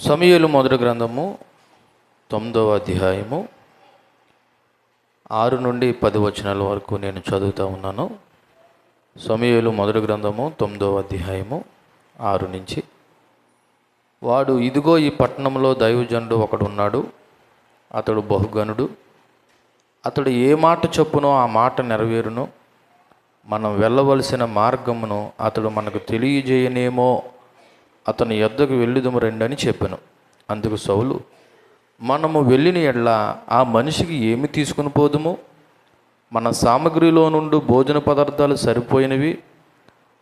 సమూయేలు మొదటి గ్రంథము 9వ అధ్యాయము 6 నుండి 10 వచనాల వరకు నేను చదువుతూ ఉన్నాను. సమూయేలు మొదటి గ్రంథము 9వ అధ్యాయము 6 నుంచి. వాడు, ఇదిగో ఈ పట్టణంలో దైవజనుడు ఒకడు ఉన్నాడు, అతడు బహుగనుడు, అతడు ఏ మాట చొప్పునో ఆ మాట నెరవేరును, మనం వెళ్ళవలసిన మార్గమును అతడు మనకు తెలియజేయనేమో, అతని యొద్దకు వెళ్ళుదుము రండి అని చెప్పాను. అందుకు సౌలు, మనము వెళ్ళిన ఎడ్ల ఆ మనిషికి ఏమి తీసుకుని పోదుము? మన సామగ్రిలో నుండి భోజన పదార్థాలు సరిపోయినవి,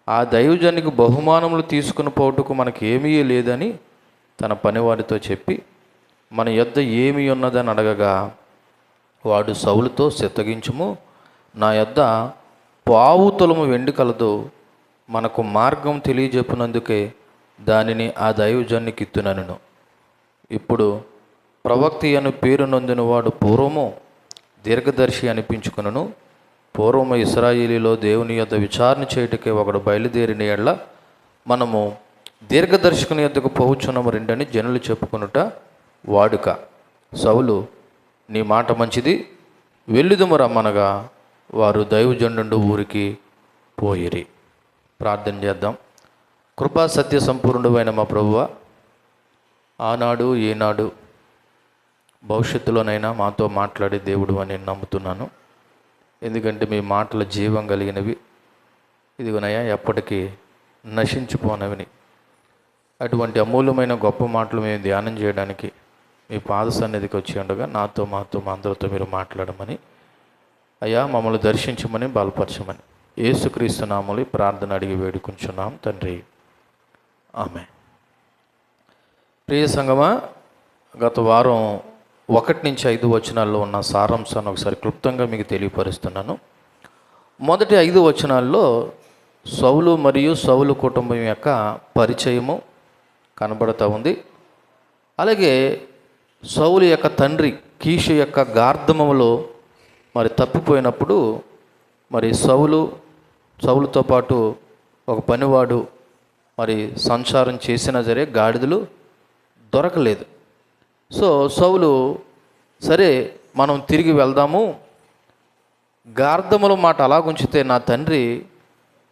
ఆ దైవజనికి బహుమానములు తీసుకుని పోవుటకు మనకి ఏమీ లేదని తన పనివాడితో చెప్పి, మన యొద్ద ఏమి ఉన్నదని అడగగా, వాడు సౌలుతో, చిత్తగించుము, నా యొద్ద 1/4 తులము వెండి కలదు, మనకు మార్గం తెలియజెప్పినందుకే దానిని ఆ దైవజనునికి ఇత్తునను. ఇప్పుడు ప్రవక్త అను పేరు నొందిన వాడు పూర్వము దీర్ఘదర్శి అనిపించుకును. పూర్వము ఇశ్రాయేలీలో దేవుని యొద్ద విచారణ చేయుటకే ఒకడు బయలుదేరిన ఎడ్ల మనము దీర్ఘదర్శకుని యొద్దకు పోవచ్చున్నాము రెండని జనులు చెప్పుకొనుట వాడుక. సౌలు, నీ మాట మంచిది, వెళ్ళుదుము రమ్మనగా వారు దైవజనుడు ఊరికి పోయిరి. ప్రార్థన చేద్దాం. కృపా సత్య సంపూర్ణుడైన మా ప్రభువా, ఆనాడు ఈనాడు భవిష్యత్తులోనైనా మాతో మాట్లాడే దేవుడు అని నేను నమ్ముతున్నాను. ఎందుకంటే మీ మాటల జీవం కలిగినవి, ఇదిగోనయ్యా ఎప్పటికీ నశించిపోనవిని. అటువంటి అమూల్యమైన గొప్ప మాటలు మేము ధ్యానం చేయడానికి మీ పాద సన్నిధికి వచ్చి ఉండగా నాతో మా అందరితో మీరు మాట్లాడమని, అయ్యా మమ్మల్ని దర్శించమని, బలపరచమని యేసుక్రీస్తు నామములో ప్రార్థన అడిగి వేడుకుంటున్నాం తండ్రి, ఆమె. ప్రియ సంగమా, గత వారం 1 నుంచి 5 వచనాల్లో ఉన్న సారాంశాన్ని ఒకసారి క్లుప్తంగా మీకు తెలియపరుస్తున్నాను. మొదటి 5 వచనాల్లో సౌలు మరియు సౌలు కుటుంబం యొక్క పరిచయము కనబడుతూ ఉంది. అలాగే సౌలు యొక్క తండ్రి కీషు యొక్క గార్ధమములో మరి తప్పిపోయినప్పుడు మరి సౌలుతో పాటు ఒక పనివాడు మరి సంచారం చేసినా సరే గాడిదలు దొరకలేదు. సో సౌలు, సరే మనం తిరిగి వెళ్దాము, గార్ధముల మాట అలాగుంచితే నా తండ్రి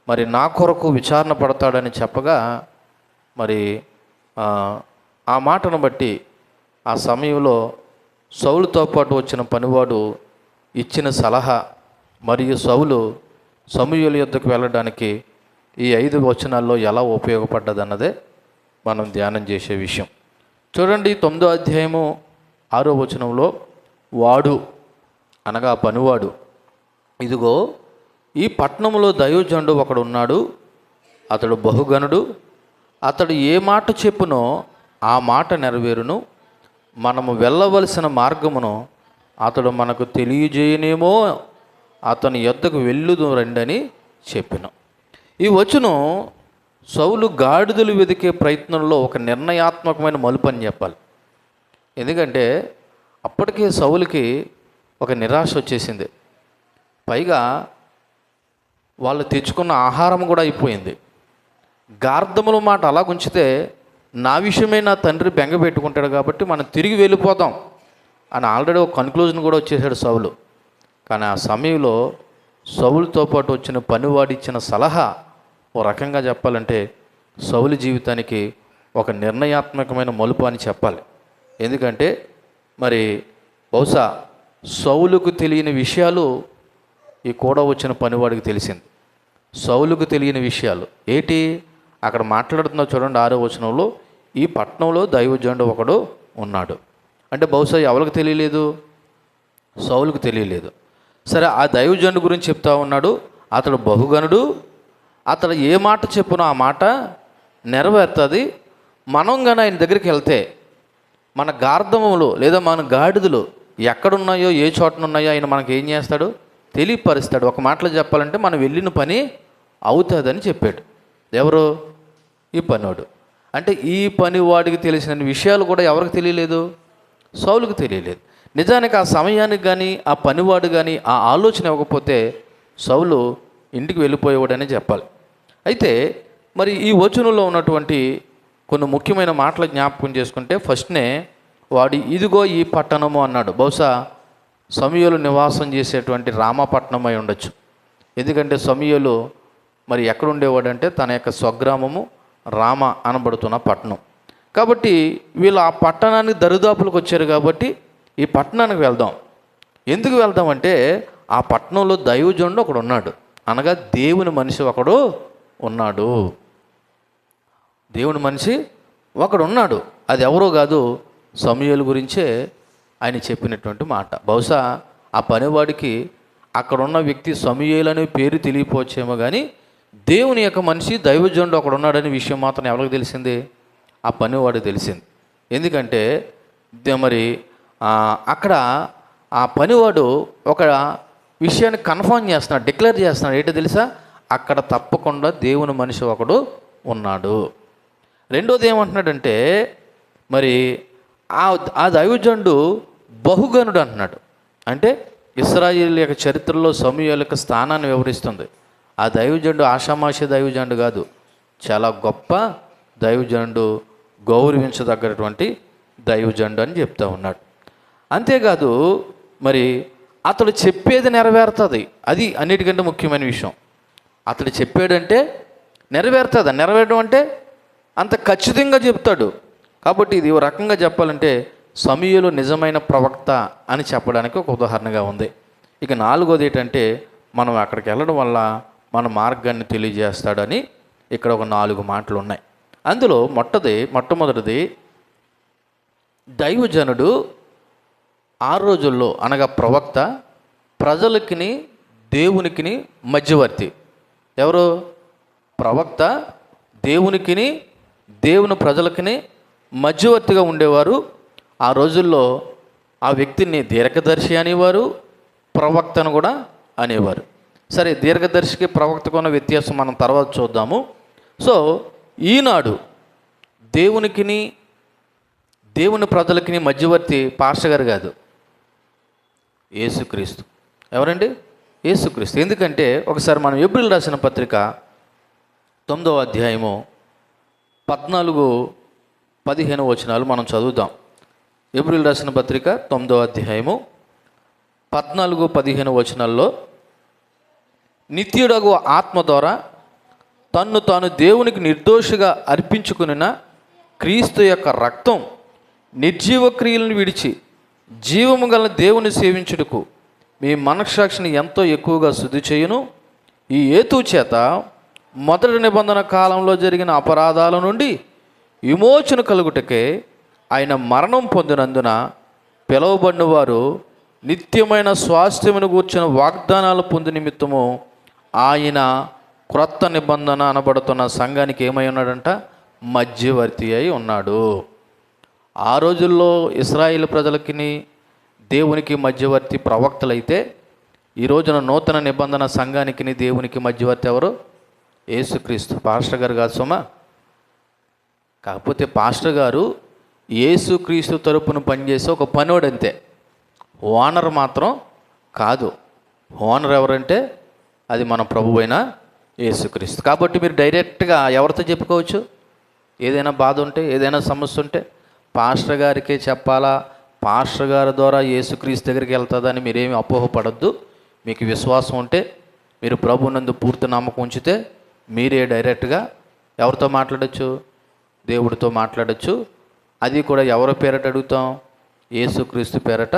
మరి నా కొరకు విచారణ పడతాడని చెప్పగా, మరి ఆ మాటను బట్టి ఆ సమయంలో సౌలుతో పాటు వచ్చిన పనివాడు ఇచ్చిన సలహా మరియు సౌలు సమూయేలు యొద్దకు వెళ్ళడానికి ఈ 5 వచనాల్లో ఎలా ఉపయోగపడ్డదన్నదే మనం ధ్యానం చేసే విషయం. చూడండి, 9వ అధ్యాయము 6వ వచనంలో, వాడు అనగా పనివాడు, ఇదిగో ఈ పట్టణంలో దైవజనుడు ఒకడు ఉన్నాడు, అతడు బహుగనుడు, అతడు ఏ మాట చెప్పునో ఆ మాట నెరవేరును, మనము వెళ్ళవలసిన మార్గమును అతడు మనకు తెలియజేయనేమో, అతని యొద్దకు వెళ్ళుదు రండని చెప్పాను. ఈ వచనం సౌలు గాడిదలు వెతికే ప్రయత్నంలో ఒక నిర్ణయాత్మకమైన మలుపు అని చెప్పాలి. ఎందుకంటే అప్పటికే సౌలుకి ఒక నిరాశ వచ్చేసింది. పైగా వాళ్ళు తెచ్చుకున్న ఆహారం కూడా అయిపోయింది. గార్ధముల మాట అలా ఉంచితే నా విషయమే నా తండ్రి బెంగ పెట్టుకుంటాడు కాబట్టి మనం తిరిగి వెళ్ళిపోతాం అని ఆల్రెడీ ఒక కన్క్లూజన్ కూడా వచ్చేసాడు సౌలు. కానీ ఆ సమయంలో సౌలుతో పాటు వచ్చిన పనివాడి ఇచ్చిన సలహా ఓ రకంగా చెప్పాలంటే సౌలు జీవితానికి ఒక నిర్ణయాత్మకమైన మలుపు అని చెప్పాలి. ఎందుకంటే మరి బహుశా సౌలుకు తెలియని విషయాలు ఈ కూడా వచ్చిన పనివాడికి తెలిసింది. సౌలుకు తెలియని విషయాలు ఏంటి అక్కడ మాట్లాడుతున్నా చూడండి, 6వ వచనంలో, ఈ పట్టణంలో దైవజనుడు ఒకడు ఉన్నాడు అంటే బహుశా ఎవరికి తెలియలేదు? సౌలుకు తెలియలేదు. సరే, ఆ దైవజనుడు గురించి చెప్తా ఉన్నాడు, అతడు బహుగనుడు, అతడు ఏ మాట చెప్పునో ఆ మాట నెరవేరుతుంది. మనం కానీ ఆయన దగ్గరికి వెళ్తే మన గార్ధములు లేదా మన గాడిదలు ఎక్కడున్నాయో ఏ చోటనున్నాయో ఆయన మనకి ఏం చేస్తాడు? తెలియపరుస్తాడు. ఒక మాటలో చెప్పాలంటే మనం వెళ్ళిన పని అవుతుందని చెప్పాడు. ఎవరు? ఈ పనివాడు. అంటే ఈ పని వాడికి తెలిసిన విషయాలు కూడా ఎవరికి తెలియలేదు? సౌలుకు తెలియలేదు. నిజానికి ఆ సమయానికి కానీ ఆ పనివాడు కానీ ఆ ఆలోచన ఇవ్వకపోతే సౌలు ఇంటికి వెళ్ళిపోయేవాడని చెప్పాలి. అయితే మరి ఈ వచనంలో ఉన్నటువంటి కొన్ని ముఖ్యమైన మాటలు జ్ఞాపకం చేసుకుంటే ఫస్ట్నే వాడు ఇదిగో ఈ పట్టణము అన్నాడు. బహుశా సమూయేలు నివాసం చేసేటువంటి రామపట్నం అయి ఉండొచ్చు. ఎందుకంటే సమూయేలు మరి ఎక్కడ ఉండేవాడంటే తన యొక్క స్వగ్రామము రామ అనబడుతున్న పట్టణం. కాబట్టి వీళ్ళు ఆ పట్టణానికి దరిదాపులకు వచ్చారు కాబట్టి ఈ పట్టణానికి వెళ్దాం. ఎందుకు వెళ్దామంటే ఆ పట్టణంలో దైవజనుడు ఒకడు ఉన్నాడు, అనగా దేవుని మనిషి ఒకడు ఉన్నాడు. దేవుని మనిషి ఒకడు ఉన్నాడు. అది ఎవరో కాదు, సమూయేలు గురించే ఆయన చెప్పినటువంటి మాట. బహుశా ఆ పనివాడికి అక్కడ ఉన్న వ్యక్తి సమూయేలు అనే పేరు తెలియపోవచ్చేమో, కానీ దేవుని యొక్క మనిషి దైవజనుడు ఒకడు ఉన్నాడనే విషయం మాత్రం ఎవరికి తెలిసింది? ఆ పనివాడికి తెలిసింది. ఎందుకంటే మరి అక్కడ ఆ పనివాడు ఒక విషయాన్ని కన్ఫర్మ్ చేస్తున్నాడు, డిక్లేర్ చేస్తున్నాడు. ఏంటో తెలుసా? అక్కడ తప్పకుండా దేవుని మనిషి ఒకడు ఉన్నాడు. రెండోది ఏమంటున్నాడంటే మరి ఆ దైవజనుడు బహుగనుడు అంటున్నాడు. అంటే ఇశ్రాయేలు యొక్క చరిత్రలో సమూయేలు యొక్క స్థానాన్ని వివరిస్తుంది. ఆ దైవజనుడు ఆషామాషి దైవజనుడు కాదు, చాలా గొప్ప దైవజనుడు, గౌరవించదగ్గటువంటి దైవజనుడు అని చెప్తా ఉన్నాడు. అంతేకాదు మరి అతడు చెప్పేది నెరవేరుతుంది. అది అన్నిటికంటే ముఖ్యమైన విషయం. అతడు చెప్పాడంటే నెరవేరుతుంది. నెరవేరడం అంటే అంత ఖచ్చితంగా చెప్తాడు. కాబట్టి ఇది ఓ రకంగా చెప్పాలంటే సమూయేలు నిజమైన ప్రవక్త అని చెప్పడానికి ఒక ఉదాహరణగా ఉంది. ఇక నాలుగోది ఏంటంటే మనం అక్కడికి వెళ్ళడం వల్ల మన మార్గాన్ని తెలియజేస్తాడని ఇక్కడ ఒక 4 మాటలు ఉన్నాయి. అందులో మొట్టమొదటిది దైవజనుడు ఆ రోజుల్లో అనగా ప్రవక్త ప్రజలకిని దేవునికిని మధ్యవర్తి. ఎవరు? ప్రవక్త దేవునికిని దేవుని ప్రజలకిని మధ్యవర్తిగా ఉండేవారు. ఆ రోజుల్లో ఆ వ్యక్తిని దీర్ఘదర్శి అనేవారు, ప్రవక్తను కూడా అనేవారు. సరే, దీర్ఘదర్శికి ప్రవక్తకు ఉన్న వ్యత్యాసం మనం తర్వాత చూద్దాము. సో ఈనాడు దేవునికిని దేవుని ప్రజలకిని మధ్యవర్తి పాస్టర్ గారు కాదు, యేసుక్రీస్తు. ఎవరండి? యేసుక్రీస్తు. ఎందుకంటే ఒకసారి మనం ఏప్రిల్ రాసిన పత్రిక 9వ అధ్యాయము 14-15 వచనాలు మనం చదువుదాం. ఏప్రిల్ రాసిన పత్రిక 9వ అధ్యాయము 14-15 వచనాల్లో, నిత్యుడగు ఆత్మ ద్వారా తన్ను తాను దేవునికి నిర్దోషిగా అర్పించుకున్న క్రీస్తు యొక్క రక్తం నిర్జీవ క్రియలను విడిచి జీవము గల దేవుని సేవించుటకు మీ మనస్సాక్షిని ఎంతో ఎక్కువగా శుద్ధి చేయును. ఈ హేతువు చేత మొదటి నిబంధన కాలంలో జరిగిన అపరాధాల నుండి విమోచన కలుగుటకే ఆయన మరణం పొందినందున పిలువబడిన వారు నిత్యమైన స్వాస్థ్యమును గూర్చిన వాగ్దానాలు పొంది నిమిత్తము ఆయన క్రొత్త నిబంధన అనబడుతున్న సంఘానికి ఏమై ఉన్నాడంట? మధ్యవర్తి అయి ఉన్నాడు. ఆ రోజుల్లో ఇశ్రాయేలు ప్రజలకి దేవునికి మధ్యవర్తి ప్రవక్తలైతే, ఈ రోజున నూతన నిబంధన సంఘానికి దేవునికి మధ్యవర్తి ఎవరు? యేసుక్రీస్తు. పాస్టర్ గారు కాదు సుమా. కాకపోతే పాస్టర్ గారు యేసుక్రీస్తు తరపున పనిచేసే ఒక పనోడు అంతే, ఓనర్ మాత్రం కాదు. ఓనర్ ఎవరంటే అది మన ప్రభువైన యేసుక్రీస్తు. కాబట్టి మీరు డైరెక్ట్గా ఎవరితో చెప్పుకోవచ్చు? ఏదైనా బాధ ఉంటే, ఏదైనా సమస్య ఉంటే పాస్టర్ గారికే చెప్పాలా, పాస్టర్ గారి ద్వారా యేసుక్రీస్తు దగ్గరికి వెళ్తుందని మీరేమి అపోహపడద్దు. మీకు విశ్వాసం ఉంటే, మీరు ప్రభునందు పూర్తి నమ్మకం ఉంచితే మీరే డైరెక్ట్గా ఎవరితో మాట్లాడచ్చు? దేవుడితో మాట్లాడచ్చు. అది కూడా ఎవరి పేరట అడుగుతాం? యేసుక్రీస్తు పేరట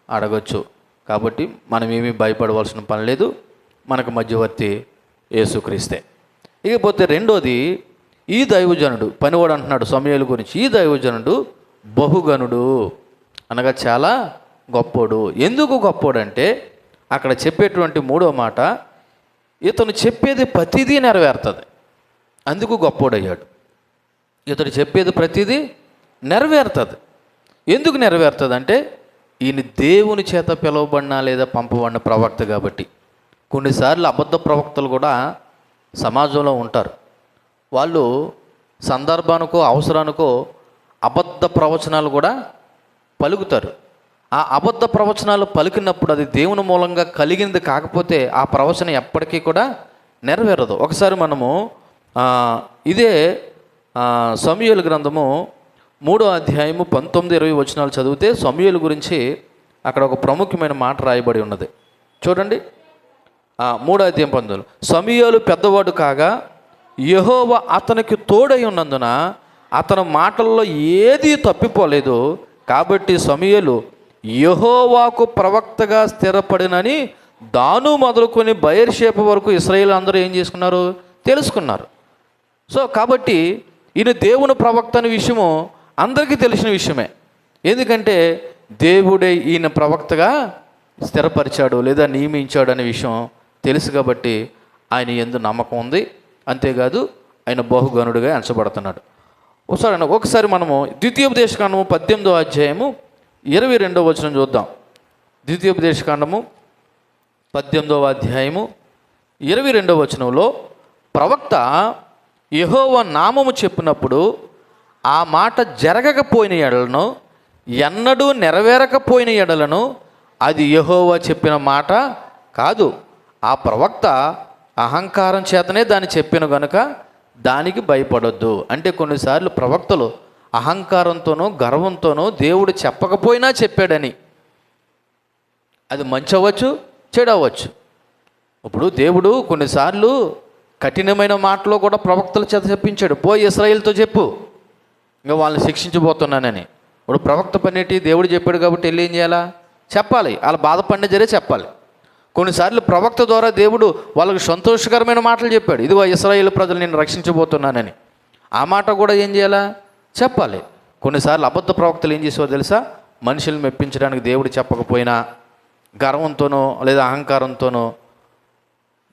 అడగచ్చు. కాబట్టి మనం ఏమీ భయపడవలసిన పని లేదు. మనకు మధ్యవర్తి యేసుక్రీస్తే. ఇకపోతే రెండోది, ఈ దైవజనుడు పనివాడు అంటున్నాడు సమూయేలు గురించి. ఈ దైవజనుడు బహుగనుడు అనగా చాలా గొప్పోడు. ఎందుకు గొప్పోడు అంటే అక్కడ చెప్పేటువంటి 3వ మాట, ఇతను చెప్పేది ప్రతిదీ నెరవేరుతుంది. అందుకు గొప్పోడయ్యాడు. ఇతడు చెప్పేది ప్రతిదీ నెరవేరుతుంది. ఎందుకు నెరవేరుతుంది అంటే ఈయన దేవుని చేత పిలువబడిన లేదా పంపబడిన ప్రవక్త కాబట్టి. కొన్నిసార్లు అబద్ధ ప్రవక్తలు కూడా సమాజంలో ఉంటారు. వాళ్ళు సందర్భానికో అవసరానికో అబద్ధ ప్రవచనాలు కూడా పలుకుతారు. ఆ అబద్ధ ప్రవచనాలు పలికినప్పుడు అది దేవుని మూలంగా కలిగింది కాకపోతే ఆ ప్రవచనం ఎప్పటికీ కూడా నెరవేరదు. ఒకసారి మనము ఇదే సమూయేలు గ్రంథము 3వ అధ్యాయము 19-20 వచనాలు చదివితే సమూయేలు గురించి అక్కడ ఒక ప్రాముఖ్యమైన మాట రాయబడి ఉన్నది. చూడండి, 3వ అధ్యాయం 19. సమూయేలు పెద్దవాడు కాగా యెహోవా అతనికి తోడై ఉన్నందున అతని మాటల్లో ఏదీ తప్పిపోలేదు. కాబట్టి సమూయేలు యెహోవాకు ప్రవక్తగా స్థిరపడినని దాను మొదలుకొని బయర్షేబ వరకు ఇశ్రాయేలు అందరూ ఏం చేసుకున్నారు, తెలుసుకున్నారు. సో కాబట్టి ఈయన దేవుని ప్రవక్త అనే విషయము అందరికీ తెలిసిన విషయమే. ఎందుకంటే దేవుడే ఈయన ప్రవక్తగా స్థిరపరిచాడు లేదా నియమించాడు అనే విషయం తెలుసు. కాబట్టి ఆయన యందు నమ్మకం ఉంది. అంతేకాదు ఆయన బహుగణుడిగా ఎంచబడుతున్నాడు. ఒకసారి మనము ద్వితీయోపదేశకాండము 18వ అధ్యాయము 22వ వచనం చూద్దాం. ద్వితీయోపదేశకాండము 18వ అధ్యాయము 22వ వచనంలో ప్రవక్త యెహోవా నామము చెప్పినప్పుడు ఆ మాట జరగకపోయిన ఎడలను, ఎన్నడూ నెరవేరకపోయిన ఎడలను అది యెహోవా చెప్పిన మాట కాదు. ఆ ప్రవక్త అహంకారం చేతనే దాన్ని చెప్పిన గనుక దానికి భయపడొద్దు. అంటే కొన్నిసార్లు ప్రవక్తలు అహంకారంతోనో గర్వంతోనో దేవుడు చెప్పకపోయినా చెప్పాడని, అది మంచి అవ్వచ్చు చెడు అవ్వచ్చు. ఇప్పుడు దేవుడు కొన్నిసార్లు కఠినమైన మాటలో కూడా ప్రవక్తల చేత చెప్పించాడు. పోయి ఇశ్రాయేలుతో చెప్పు, ఇంకా వాళ్ళని శిక్షించబోతున్నానని. ఇప్పుడు ప్రవక్త పనేటి దేవుడు చెప్పాడు కాబట్టి వెళ్ళి ఏం చేయాలా, చెప్పాలి. వాళ్ళ బాధపడిన జరే చెప్పాలి. కొన్నిసార్లు ప్రవక్త ద్వారా దేవుడు వాళ్ళకి సంతోషకరమైన మాటలు చెప్పాడు. ఇదిగో ఇశ్రాయేలు ప్రజలు నేను రక్షించబోతున్నానని. ఆ మాట కూడా ఏం చేయాలా, చెప్పాలి. కొన్నిసార్లు అబద్ధ ప్రవక్తలు ఏం చేసేవో తెలుసా, మనుషులను మెప్పించడానికి దేవుడు చెప్పకపోయినా గర్వంతోనో లేదా అహంకారంతోనో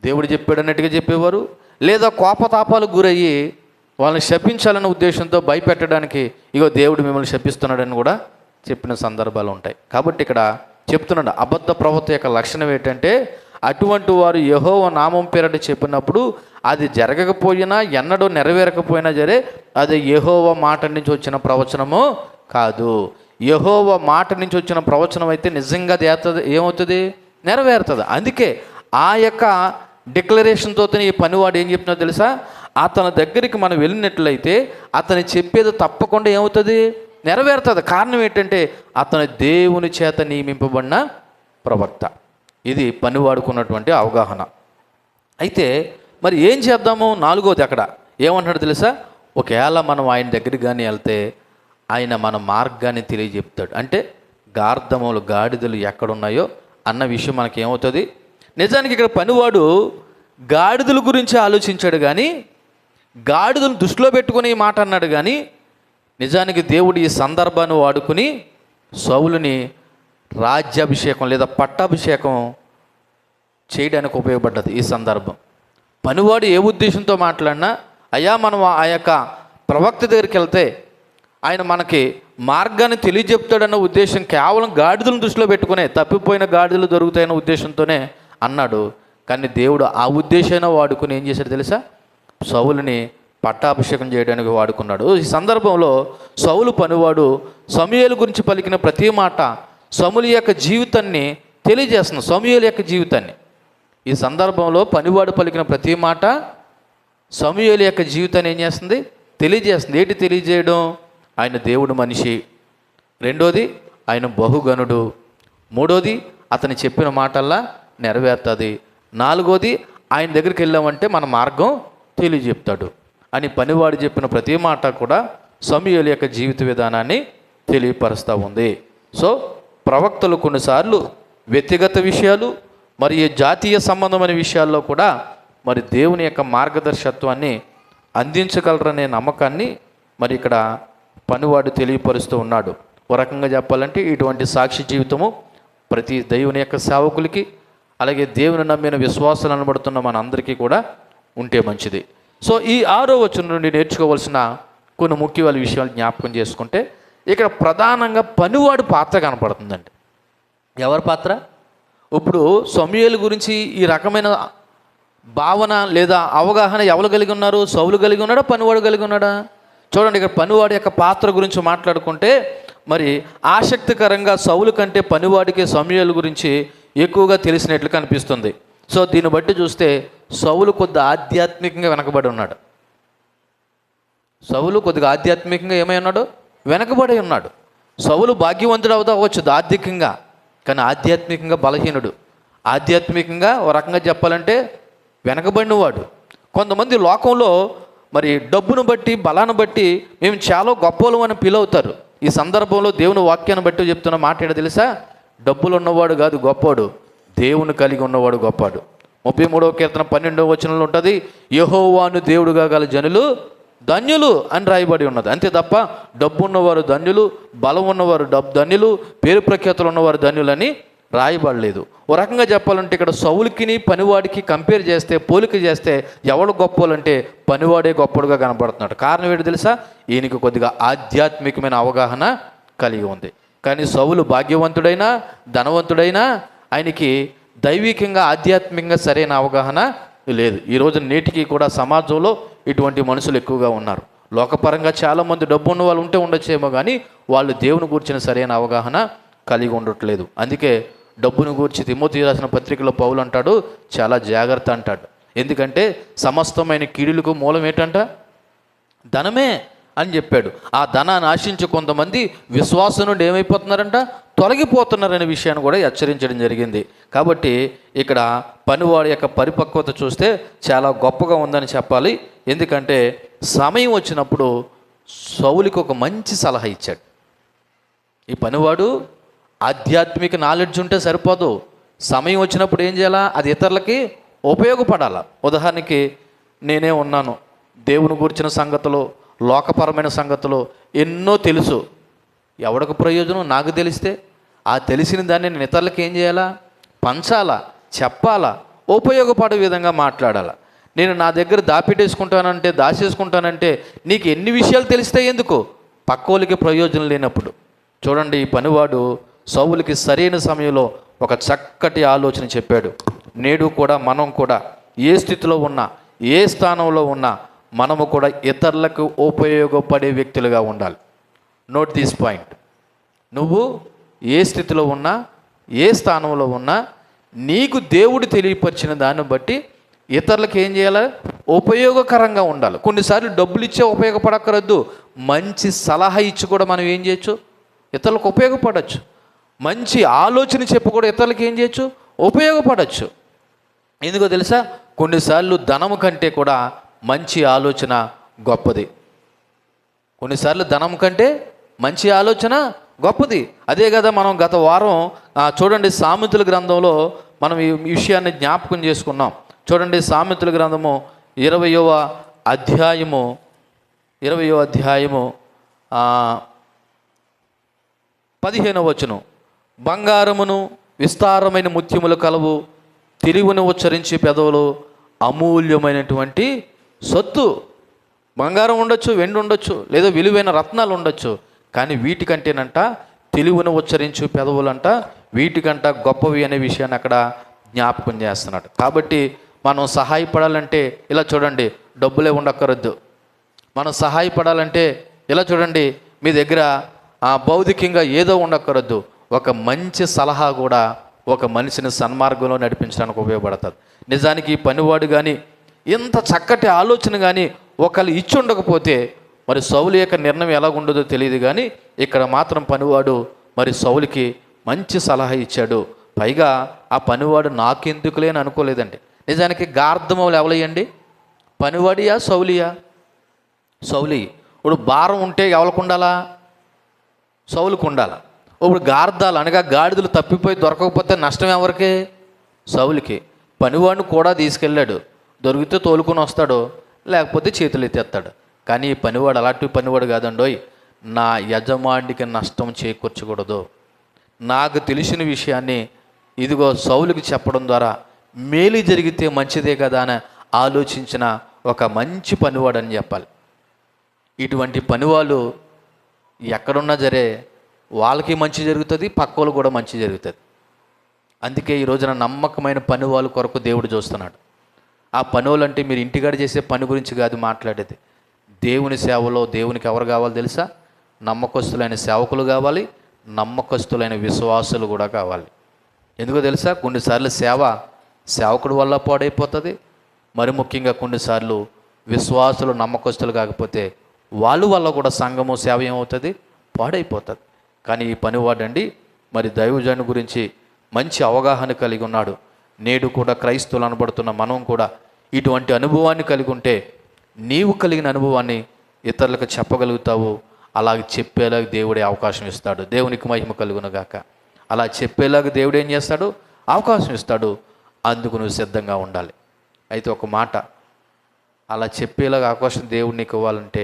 దేవుడు చెప్పాడన్నట్టుగా చెప్పేవారు, లేదా కోపతాపాలకు గురయ్యి వాళ్ళని శపించాలన్న ఉద్దేశంతో భయపెట్టడానికి ఇగో దేవుడు మిమ్మల్ని శపిస్తున్నాడని కూడా చెప్పిన సందర్భాలు ఉంటాయి. కాబట్టి ఇక్కడ చెప్తున్నాడు, అబద్ధ ప్రవక్త యొక్క లక్షణం ఏంటంటే అటువంటి వారు యెహోవా నామం పేరట చెప్పినప్పుడు అది జరగకపోయినా ఎన్నడూ నెరవేరకపోయినా సరే అది యెహోవా మాట నుంచి వచ్చిన ప్రవచనము కాదు. యెహోవా మాట నుంచి వచ్చిన ప్రవచనం అయితే నిజంగా ఏమవుతుంది, నెరవేరుతుంది. అందుకే ఆ యొక్క డిక్లరేషన్తో ఈ పనివాడు ఏం చెప్తున్నా తెలుసా, అతని దగ్గరికి మనం వెళ్ళినట్లయితే అతను చెప్పేది తప్పకుండా ఏమవుతుంది, నెరవేరుతుంది. కారణం ఏంటంటే అతను దేవుని చేత నియమింపబడిన ప్రవక్త. ఇది పనివాడుకున్నటువంటి అవగాహన. అయితే మరి ఏం చేద్దాము, 4వది అక్కడ ఏమంటున్నాడు తెలుసా, ఒకవేళ మనం ఆయన దగ్గరికి కానీ వెళ్తే ఆయన మన మార్గాన్ని తెలియజెప్తాడు. అంటే గార్ధములు గాడిదలు ఎక్కడున్నాయో అన్న విషయం మనకి ఏమవుతుంది. నిజానికి ఇక్కడ పనివాడు గాడిదల గురించి ఆలోచించాడు కానీ గాడిదలు దృష్టిలో పెట్టుకుని ఈ మాట అన్నాడు. కానీ నిజానికి దేవుడు ఈ సందర్భాన్ని వాడుకుని సౌలుని రాజ్యాభిషేకం లేదా పట్టాభిషేకం చేయడానికి ఉపయోగపడ్డది ఈ సందర్భం. పనివాడు ఏ ఉద్దేశంతో మాట్లాడినా, అయ్యా మనం ఆ యొక్క ప్రవక్త దగ్గరికి వెళ్తే ఆయన మనకి మార్గాన్ని తెలియజెప్తాడన్న ఉద్దేశం కేవలం గాడిదలను దృష్టిలో పెట్టుకునే, తప్పిపోయిన గాడిదలు దొరుకుతాయన్న ఉద్దేశంతోనే అన్నాడు. కానీ దేవుడు ఆ ఉద్దేశాన్ని వాడుకుని ఏం చేశాడు తెలుసా, సౌలుని పట్టాభిషేకం చేయడానికి వాడుకున్నాడు. ఈ సందర్భంలో సౌలు పనివాడు సమూయేలు గురించి పలికిన ప్రతి మాట సమూయేలు యొక్క జీవితాన్ని తెలియజేస్తుంది. సమూయేలు యొక్క జీవితాన్ని ఈ సందర్భంలో పనివాడు పలికిన ప్రతి మాట సమూయేలు యొక్క జీవితాన్ని ఏం చేస్తుంది, తెలియజేస్తుంది. ఏంటి తెలియజేయడం, ఆయన దేవుడు మనిషి, రెండోది ఆయన బహుగణుడు, మూడోది అతను చెప్పిన మాటల్లా నెరవేరుతుంది, నాలుగోది ఆయన దగ్గరికి వెళ్ళామంటే మన మార్గం తెలియజెప్తాడు అని పనివాడు చెప్పిన ప్రతి మాట కూడా సమూయేలు యొక్క జీవిత విధానాన్ని తెలియపరుస్తూ ఉంది. సో ప్రవక్తలు కొన్నిసార్లు వ్యక్తిగత విషయాలు మరియు జాతీయ సంబంధమైన విషయాల్లో కూడా మరి దేవుని యొక్క మార్గదర్శకత్వాన్ని అందించగలరనే నమ్మకాన్ని మరి ఇక్కడ పనివాడు తెలియపరుస్తూ ఉన్నాడు. ఒక రకంగా చెప్పాలంటే ఇటువంటి సాక్షి జీవితము ప్రతి దేవుని యొక్క సేవకులకి అలాగే దేవుని నమ్మిన విశ్వాసాలు అనబడుతున్న మన అందరికీ కూడా ఉంటే మంచిది. సో ఈ 6వ వచనం నుండి నేర్చుకోవాల్సిన కొన్ని ముఖ్యమైన విషయాలు జ్ఞాపకం చేసుకుంటే ఇక్కడ ప్రధానంగా పనివాడు పాత్ర కనపడుతుందండి. ఎవరి పాత్ర? ఇప్పుడు సమూయేలు గురించి ఈ రకమైన భావన లేదా అవగాహన ఎవరు కలిగి ఉన్నారు? సౌలు కలిగి ఉన్నాడా, పనివాడు కలిగి ఉన్నాడా? చూడండి, ఇక్కడ పనివాడి యొక్క పాత్ర గురించి మాట్లాడుకుంటే మరి ఆసక్తికరంగా సౌలు కంటే పనివాడికి సమూయేలు గురించి ఎక్కువగా తెలిసినట్లు కనిపిస్తుంది. సో దీన్ని బట్టి చూస్తే సౌలు కొద్ది ఆధ్యాత్మికంగా వెనకబడి ఉన్నాడు. సౌలు కొద్దిగా ఆధ్యాత్మికంగా ఏమై ఉన్నాడు? వెనకబడి ఉన్నాడు. సౌలు భాగ్యవంతుడు అవ్వచ్చు ఆర్థికంగా, కానీ ఆధ్యాత్మికంగా బలహీనుడు. ఆధ్యాత్మికంగా ఓ రకంగా చెప్పాలంటే వెనకబడినవాడు. కొంతమంది లోకంలో మరి డబ్బును బట్టి, బలాన్ని బట్టి మేము చాలా గొప్పలు అని ఫీల్ అవుతారు. ఈ సందర్భంలో దేవుని వాక్యాన్ని బట్టి చెప్తున్న మాట ఏంటో తెలుసా? డబ్బులు ఉన్నవాడు కాదు గొప్పవాడు, దేవుని కలిగి ఉన్నవాడు గొప్పవాడు. 33వ కీర్తన 12వ వచనంలో ఉంటుంది, యెహోవాను దేవుడుగా గల జనులు ధన్యులు అని రాయబడి ఉన్నది. అంతే తప్ప డబ్బు ఉన్నవారు ధన్యులు, బలం ఉన్నవారు ధన్యులు, పేరు ప్రఖ్యాతులు ఉన్నవారు ధన్యులని రాయబడలేదు. ఓ రకంగా చెప్పాలంటే ఇక్కడ సౌలుకిని పనివాడికి కంపేర్ చేస్తే, పోలిక చేస్తే ఎవడు గొప్పలంటే పనివాడే గొప్పడుగా కనపడుతున్నాడు. కారణం ఏంటి తెలుసా? ఈయనకి కొద్దిగా ఆధ్యాత్మికమైన అవగాహన కలిగి ఉంది. కానీ సౌలు భాగ్యవంతుడైనా, ధనవంతుడైనా ఆయనకి దైవికంగా, ఆధ్యాత్మికంగా సరైన అవగాహన లేదు. ఈరోజు నేటికి కూడా సమాజంలో ఇటువంటి మనుషులు ఎక్కువగా ఉన్నారు. లోకపరంగా చాలామంది డబ్బు ఉన్న వాళ్ళు ఉండొచ్చేమో, కానీ వాళ్ళు దేవుని గురించిన సరైన అవగాహన కలిగి ఉండట్లేదు. అందుకే డబ్బును గురించి తిమోతి రాసిన పత్రికలో పౌలు అంటాడు, చాలా జాగ్రత్త అంటాడు. ఎందుకంటే సమస్తమైన కీడులకు మూలం ఏంటంట? ధనమే అని చెప్పాడు. ఆ ధనాన్ని ఆశించి కొంతమంది విశ్వాసం నుండి ఏమైపోతున్నారంట? తొలగిపోతున్నారనే విషయాన్ని కూడా హెచ్చరించడం జరిగింది. కాబట్టి ఇక్కడ పనివాడి యొక్క పరిపక్వత చూస్తే చాలా గొప్పగా ఉందని చెప్పాలి. ఎందుకంటే సమయం వచ్చినప్పుడు సౌలుకి ఒక మంచి సలహా ఇచ్చాడు. ఈ పనివాడు ఆధ్యాత్మిక నాలెడ్జ్ ఉంటే సరిపోదు, సమయం వచ్చినప్పుడు ఏం చేయాలా? అది ఇతరులకి ఉపయోగపడాలా. ఉదాహరణకి నేనే ఉన్నాను, దేవుని గురించిన సంగతులు, లోకపరమైన సంగతులు ఎన్నో తెలుసు. ఎవరికి ప్రయోజనం? నాకు తెలిస్తే ఆ తెలిసిన దాన్ని నేను ఇతరులకి ఏం చేయాలా? పంచాలా, చెప్పాలా, ఉపయోగపడే విధంగా మాట్లాడాలా. నేను నా దగ్గర దాచేసుకుంటానంటే నీకు ఎన్ని విషయాలు తెలిస్తే ఎందుకు? పక్కోళ్ళకి ప్రయోజనం లేనప్పుడు. చూడండి, ఈ పనివాడు సౌలుకి సరైన సమయంలో ఒక చక్కటి ఆలోచన చెప్పాడు. నేడు కూడా మనం కూడా ఏ స్థితిలో ఉన్నా, ఏ స్థానంలో ఉన్నా, మనము కూడా ఇతరులకు ఉపయోగపడే వ్యక్తులుగా ఉండాలి. Note this point. నువ్వు ఏ స్థితిలో ఉన్నా, ఏ స్థానంలో ఉన్నా, నీకు దేవుడు తెలియపరిచిన దాన్ని బట్టి ఇతరులకు ఏం చేయాలి? ఉపయోగకరంగా ఉండాలి. కొన్నిసార్లు డబ్బులు ఇచ్చే ఉపయోగపడక్కరద్దు, మంచి సలహా ఇచ్చి కూడా మనం ఏం చేయొచ్చు? ఇతరులకు ఉపయోగపడవచ్చు. మంచి ఆలోచన చెప్పి కూడా ఇతరులకు ఏం చేయొచ్చు? ఉపయోగపడవచ్చు. ఎందుకో తెలుసా? కొన్నిసార్లు ధనము కంటే కూడా మంచి ఆలోచన గొప్పది. కొన్నిసార్లు ధనం కంటే మంచి ఆలోచన గొప్పది. అదే కదా మనం గత వారం చూడండి, సామెతల గ్రంథంలో మనం ఈ విషయాన్ని జ్ఞాపకం చేసుకున్నాం. చూడండి, సామెతల గ్రంథము 20వ అధ్యాయము 15వ వచనం, బంగారమును విస్తారమైన ముత్యములు కలవు, తెలివిని ఉచ్చరించి పెదవులు అమూల్యమైనటువంటి సొత్తు. బంగారం ఉండొచ్చు, వెండి ఉండొచ్చు, లేదా విలువైన రత్నాలు ఉండొచ్చు, కానీ వీటికంటేనంట తెలివిని ఉచ్చరించు పెదవులంట వీటికంట గొప్పవి అనే విషయాన్ని అక్కడ జ్ఞాపకం చేస్తున్నాడు. కాబట్టి మనం సహాయపడాలంటే ఇలా చూడండి, డబ్బులే ఉండక్కరొద్దు. మనం సహాయపడాలంటే ఇలా చూడండి, మీ దగ్గర భౌతికంగా ఏదో ఉండక్కరొద్దు. ఒక మంచి సలహా కూడా ఒక మనిషిని సన్మార్గంలో నడిపించడానికి ఉపయోగపడుతుంది. నిజానికి ఈ పనివాడు కానీ ఇంత చక్కటి ఆలోచన కానీ ఒకళ్ళు ఇచ్చి ఉండకపోతే మరి సౌలు యొక్క నిర్ణయం ఎలాగుండదో తెలియదు. కానీ ఇక్కడ మాత్రం పనివాడు మరి సౌలుకి మంచి సలహా ఇచ్చాడు. పైగా ఆ పనివాడు నాకెందుకులే అని అనుకోలేదండి. నిజానికి గార్ధమవులు ఎవలయ్యండి? పనివాడియా సౌలియా? సౌలి. ఇప్పుడు భారం ఉంటే ఎవరికి ఉండాలా? సౌలుకు ఉండాలా. ఇప్పుడు గార్ధాలు అనగా గాడిదలు తప్పిపోయి దొరకకపోతే నష్టం ఎవరికి? సౌలుకి. పనివాడిని కూడా తీసుకెళ్ళాడు, దొరికితే తోలుకొని వస్తాడు, లేకపోతే చేతులు ఎత్తేస్తాడు. కానీ ఈ పనివాడు అలాంటి పనివాడు కాదండోయ్. నా యజమానికి నష్టం చేకూర్చకూడదు, నాకు తెలిసిన విషయాన్ని ఇదిగో సౌలుకి చెప్పడం ద్వారా మేలు జరిగితే మంచిదే కదా అని ఆలోచించిన ఒక మంచి పనివాడు అని చెప్పాలి. ఇటువంటి పనివాళ్ళు ఎక్కడున్నా సరే వాళ్ళకి మంచి జరుగుతుంది, పక్కోళ్ళు కూడా మంచి జరుగుతుంది. అందుకే ఈ రోజున నమ్మకమైన పని వాళ్ళ కొరకు దేవుడు చూస్తున్నాడు. ఆ పనులు అంటే మీరు ఇంటికాడ చేసే పని గురించి కాదు మాట్లాడేది. దేవుని సేవలో దేవునికి ఎవరు కావాలి తెలుసా? నమ్మకస్తులైన సేవకులు కావాలి, నమ్మకస్తులైన విశ్వాసులు కూడా కావాలి. ఎందుకో తెలుసా? కొన్నిసార్లు సేవకుడు వల్ల పాడైపోతుంది. మరి ముఖ్యంగా కొన్నిసార్లు విశ్వాసులు నమ్మకస్తులు కాకపోతే వాళ్ళు వల్ల కూడా సంఘము సేవ ఏమవుతుంది, పాడైపోతుంది. కానీ ఈ పనివాడండి మరి దైవజను గురించి మంచి అవగాహన కలిగి ఉన్నాడు. నేడు కూడా క్రైస్తవులు అనబడుతున్న మనం కూడా ఇటువంటి అనుభవాన్ని కలిగి ఉంటే నీవు కలిగిన అనుభవాన్ని ఇతరులకు చెప్పగలుగుతావు. అలాగే చెప్పేలాగా దేవుడే అవకాశం ఇస్తాడు. దేవునికి మహిమ కలుగునుగాక. అలా చెప్పేలాగా దేవుడు ఏం చేస్తాడు, అవకాశం ఇస్తాడు. అందుకు నువ్వు సిద్ధంగా ఉండాలి. అయితే ఒక మాట, అలా చెప్పేలాగా అవకాశం దేవుడు నీకు ఇవ్వాలంటే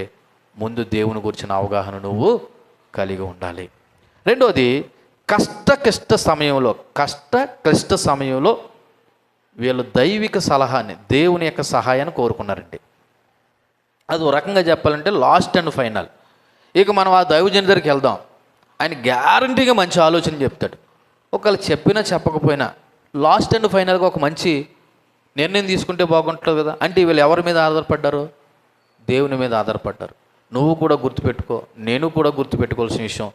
ముందు దేవుని గురించిన అవగాహన నువ్వు కలిగి ఉండాలి. రెండోది, కష్ట క్లిష్ట సమయంలో వీళ్ళు దైవిక సలహాన్ని, దేవుని యొక్క సహాయాన్ని కోరుకున్నారండి. అది ఒక రకంగా చెప్పాలంటే లాస్ట్ అండ్ ఫైనల్. ఇక మనం ఆ దైవజనుడి దగ్గరికి వెళ్దాం, ఆయన గ్యారంటీగా మంచి ఆలోచన చెప్తాడు. ఒకవేళ చెప్పినా చెప్పకపోయినా లాస్ట్ అండ్ ఫైనల్గా ఒక మంచి నిర్ణయం తీసుకుంటే బాగుంటుంది కదా. అంటే వీళ్ళు ఎవరి మీద ఆధారపడ్డారు, దేవుని మీద ఆధారపడ్డారు. నువ్వు కూడా గుర్తుపెట్టుకో, నేను కూడా గుర్తుపెట్టుకోవాల్సిన విషయం,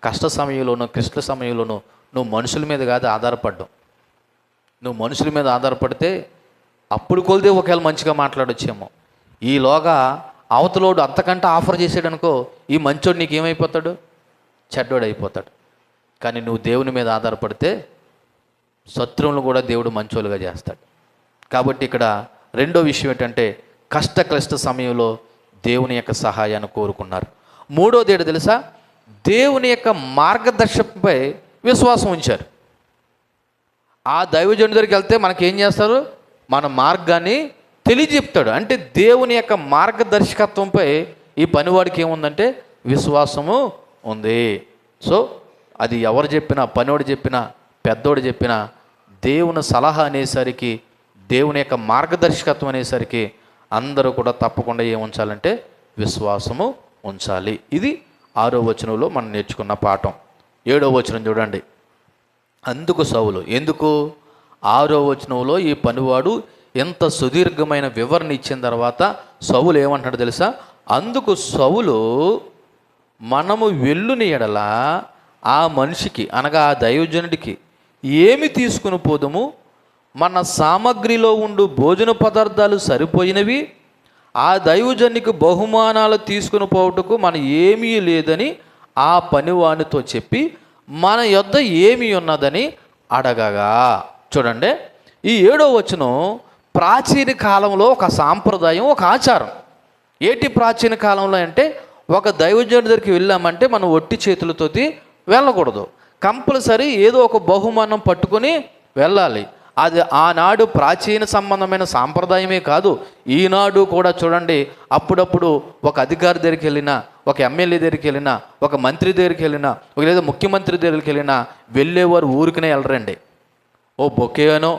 కష్ట సమయంలోనూ క్లిష్ట సమయంలోనూ నువ్వు మనుషుల మీద కాదు ఆధారపడ్డావు. నువ్వు మనుషుల మీద ఆధారపడితే అప్పుడు కొలిదే ఒకవేళ మంచిగా మాట్లాడొచ్చేమో, ఈలోగా అవతలోడు అంతకంటే ఆఫర్ చేసాడనుకో, ఈ మంచోడు నీకు ఏమైపోతాడు, చెడ్డోడు అయిపోతాడు. కానీ నువ్వు దేవుని మీద ఆధారపడితే శత్రువులను కూడా దేవుడు మంచోలుగా చేస్తాడు. కాబట్టి ఇక్కడ రెండో విషయం ఏంటంటే క్లిష్ట సమయంలో దేవుని యొక్క సహాయాన్ని కోరుకున్నారు. మూడోది ఏంటో తెలుసా, దేవుని యొక్క మార్గదర్శకంపై విశ్వాసం ఉంచారు. ఆ దైవజనుడి దగ్గరికి వెళ్తే మనకేం చేస్తారు, మన మార్గాన్ని తెలియజెప్తాడు. అంటే దేవుని యొక్క మార్గదర్శకత్వంపై ఈ పనివాడికి ఏముందంటే విశ్వాసము ఉంది. సో అది ఎవరు చెప్పినా, పనివాడు చెప్పినా, పెద్దోడు చెప్పినా, దేవుని సలహా అనేసరికి, దేవుని యొక్క మార్గదర్శకత్వం అనేసరికి అందరూ కూడా తప్పకుండా ఏముంచాలంటే విశ్వాసము ఉంచాలి. ఇది 6వ వచనంలో మనం నేర్చుకున్న పాఠం. 7వ వచనం చూడండి. అందుకు సౌలు, ఎందుకు 6వ వచనంలో ఈ పనివాడు ఎంత సుదీర్ఘమైన వివరణ ఇచ్చిన తర్వాత సౌలు ఏమంటాడు తెలుసా, అందుకు సౌలు, మనము వెళ్ళుని ఎడల ఆ మనిషికి, అనగా ఆ దైవజనుడికి ఏమి తీసుకుని పోదుము, మన సామగ్రిలో ఉండు భోజన పదార్థాలు సరిపోయినవి, ఆ దైవజనునికి బహుమానాలు తీసుకుని పోవటకు మన ఏమీ లేదని ఆ పనివానితో చెప్పి మన యొద్ద ఏమి ఉన్నదని అడగగా. చూడండి, ఈ 7వ వచనం ప్రాచీన కాలంలో ఒక సాంప్రదాయం, ఒక ఆచారం. ఏంటి ప్రాచీన కాలంలో అంటే, ఒక దైవజనుడి దగ్గరికి వెళ్ళామంటే మనం ఒట్టి చేతులతోటి వెళ్ళకూడదు, కంపల్సరీ ఏదో ఒక బహుమానం పట్టుకొని వెళ్ళాలి. అది ఆనాడు ప్రాచీన సంబంధమైన సాంప్రదాయమే కాదు, ఈనాడు కూడా చూడండి. అప్పుడప్పుడు ఒక అధికారి దగ్గరికి వెళ్ళినా, ఒక ఎమ్మెల్యే దగ్గరికి వెళ్ళినా, ఒక మంత్రి దగ్గరికి వెళ్ళినా, లేదా ముఖ్యమంత్రి దగ్గరికి వెళ్ళినా వెళ్ళేవారు ఊరికనే వెళ్ళరండి. ఓ బొకేనో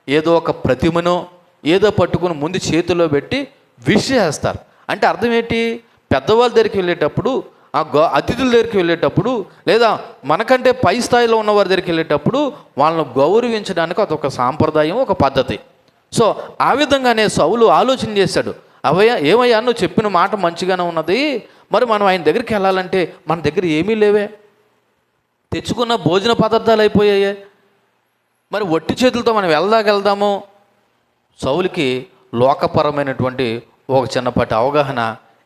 ఏదో ఒక ప్రతిమనో ఏదో పట్టుకుని ముందు చేతిలో పెట్టి విష్ చేస్తారు. అంటే అర్థం ఏంటి, పెద్దవాళ్ళ దగ్గరికి వెళ్ళేటప్పుడు, ఆ అతిథుల దగ్గరికి వెళ్ళేటప్పుడు, లేదా మనకంటే పై స్థాయిలో ఉన్నవారి దగ్గరికి వెళ్ళేటప్పుడు వాళ్ళను గౌరవించడానికి అదొక సాంప్రదాయం, ఒక పద్ధతి. సో ఆ విధంగానే సౌలు ఆలోచన చేశాడు, ఏమయ్యా నువ్వు చెప్పిన మాట మంచిగానే ఉన్నది, మరి మనం ఆయన దగ్గరికి వెళ్ళాలంటే మన దగ్గర ఏమీ లేవే, తెచ్చుకున్న భోజన పదార్థాలు అయిపోయాయే, మరి ఒట్టి చేతులతో మనం వెళ్దాము. సౌలుకి లోకపరమైనటువంటి ఒక చిన్నపాటి అవగాహన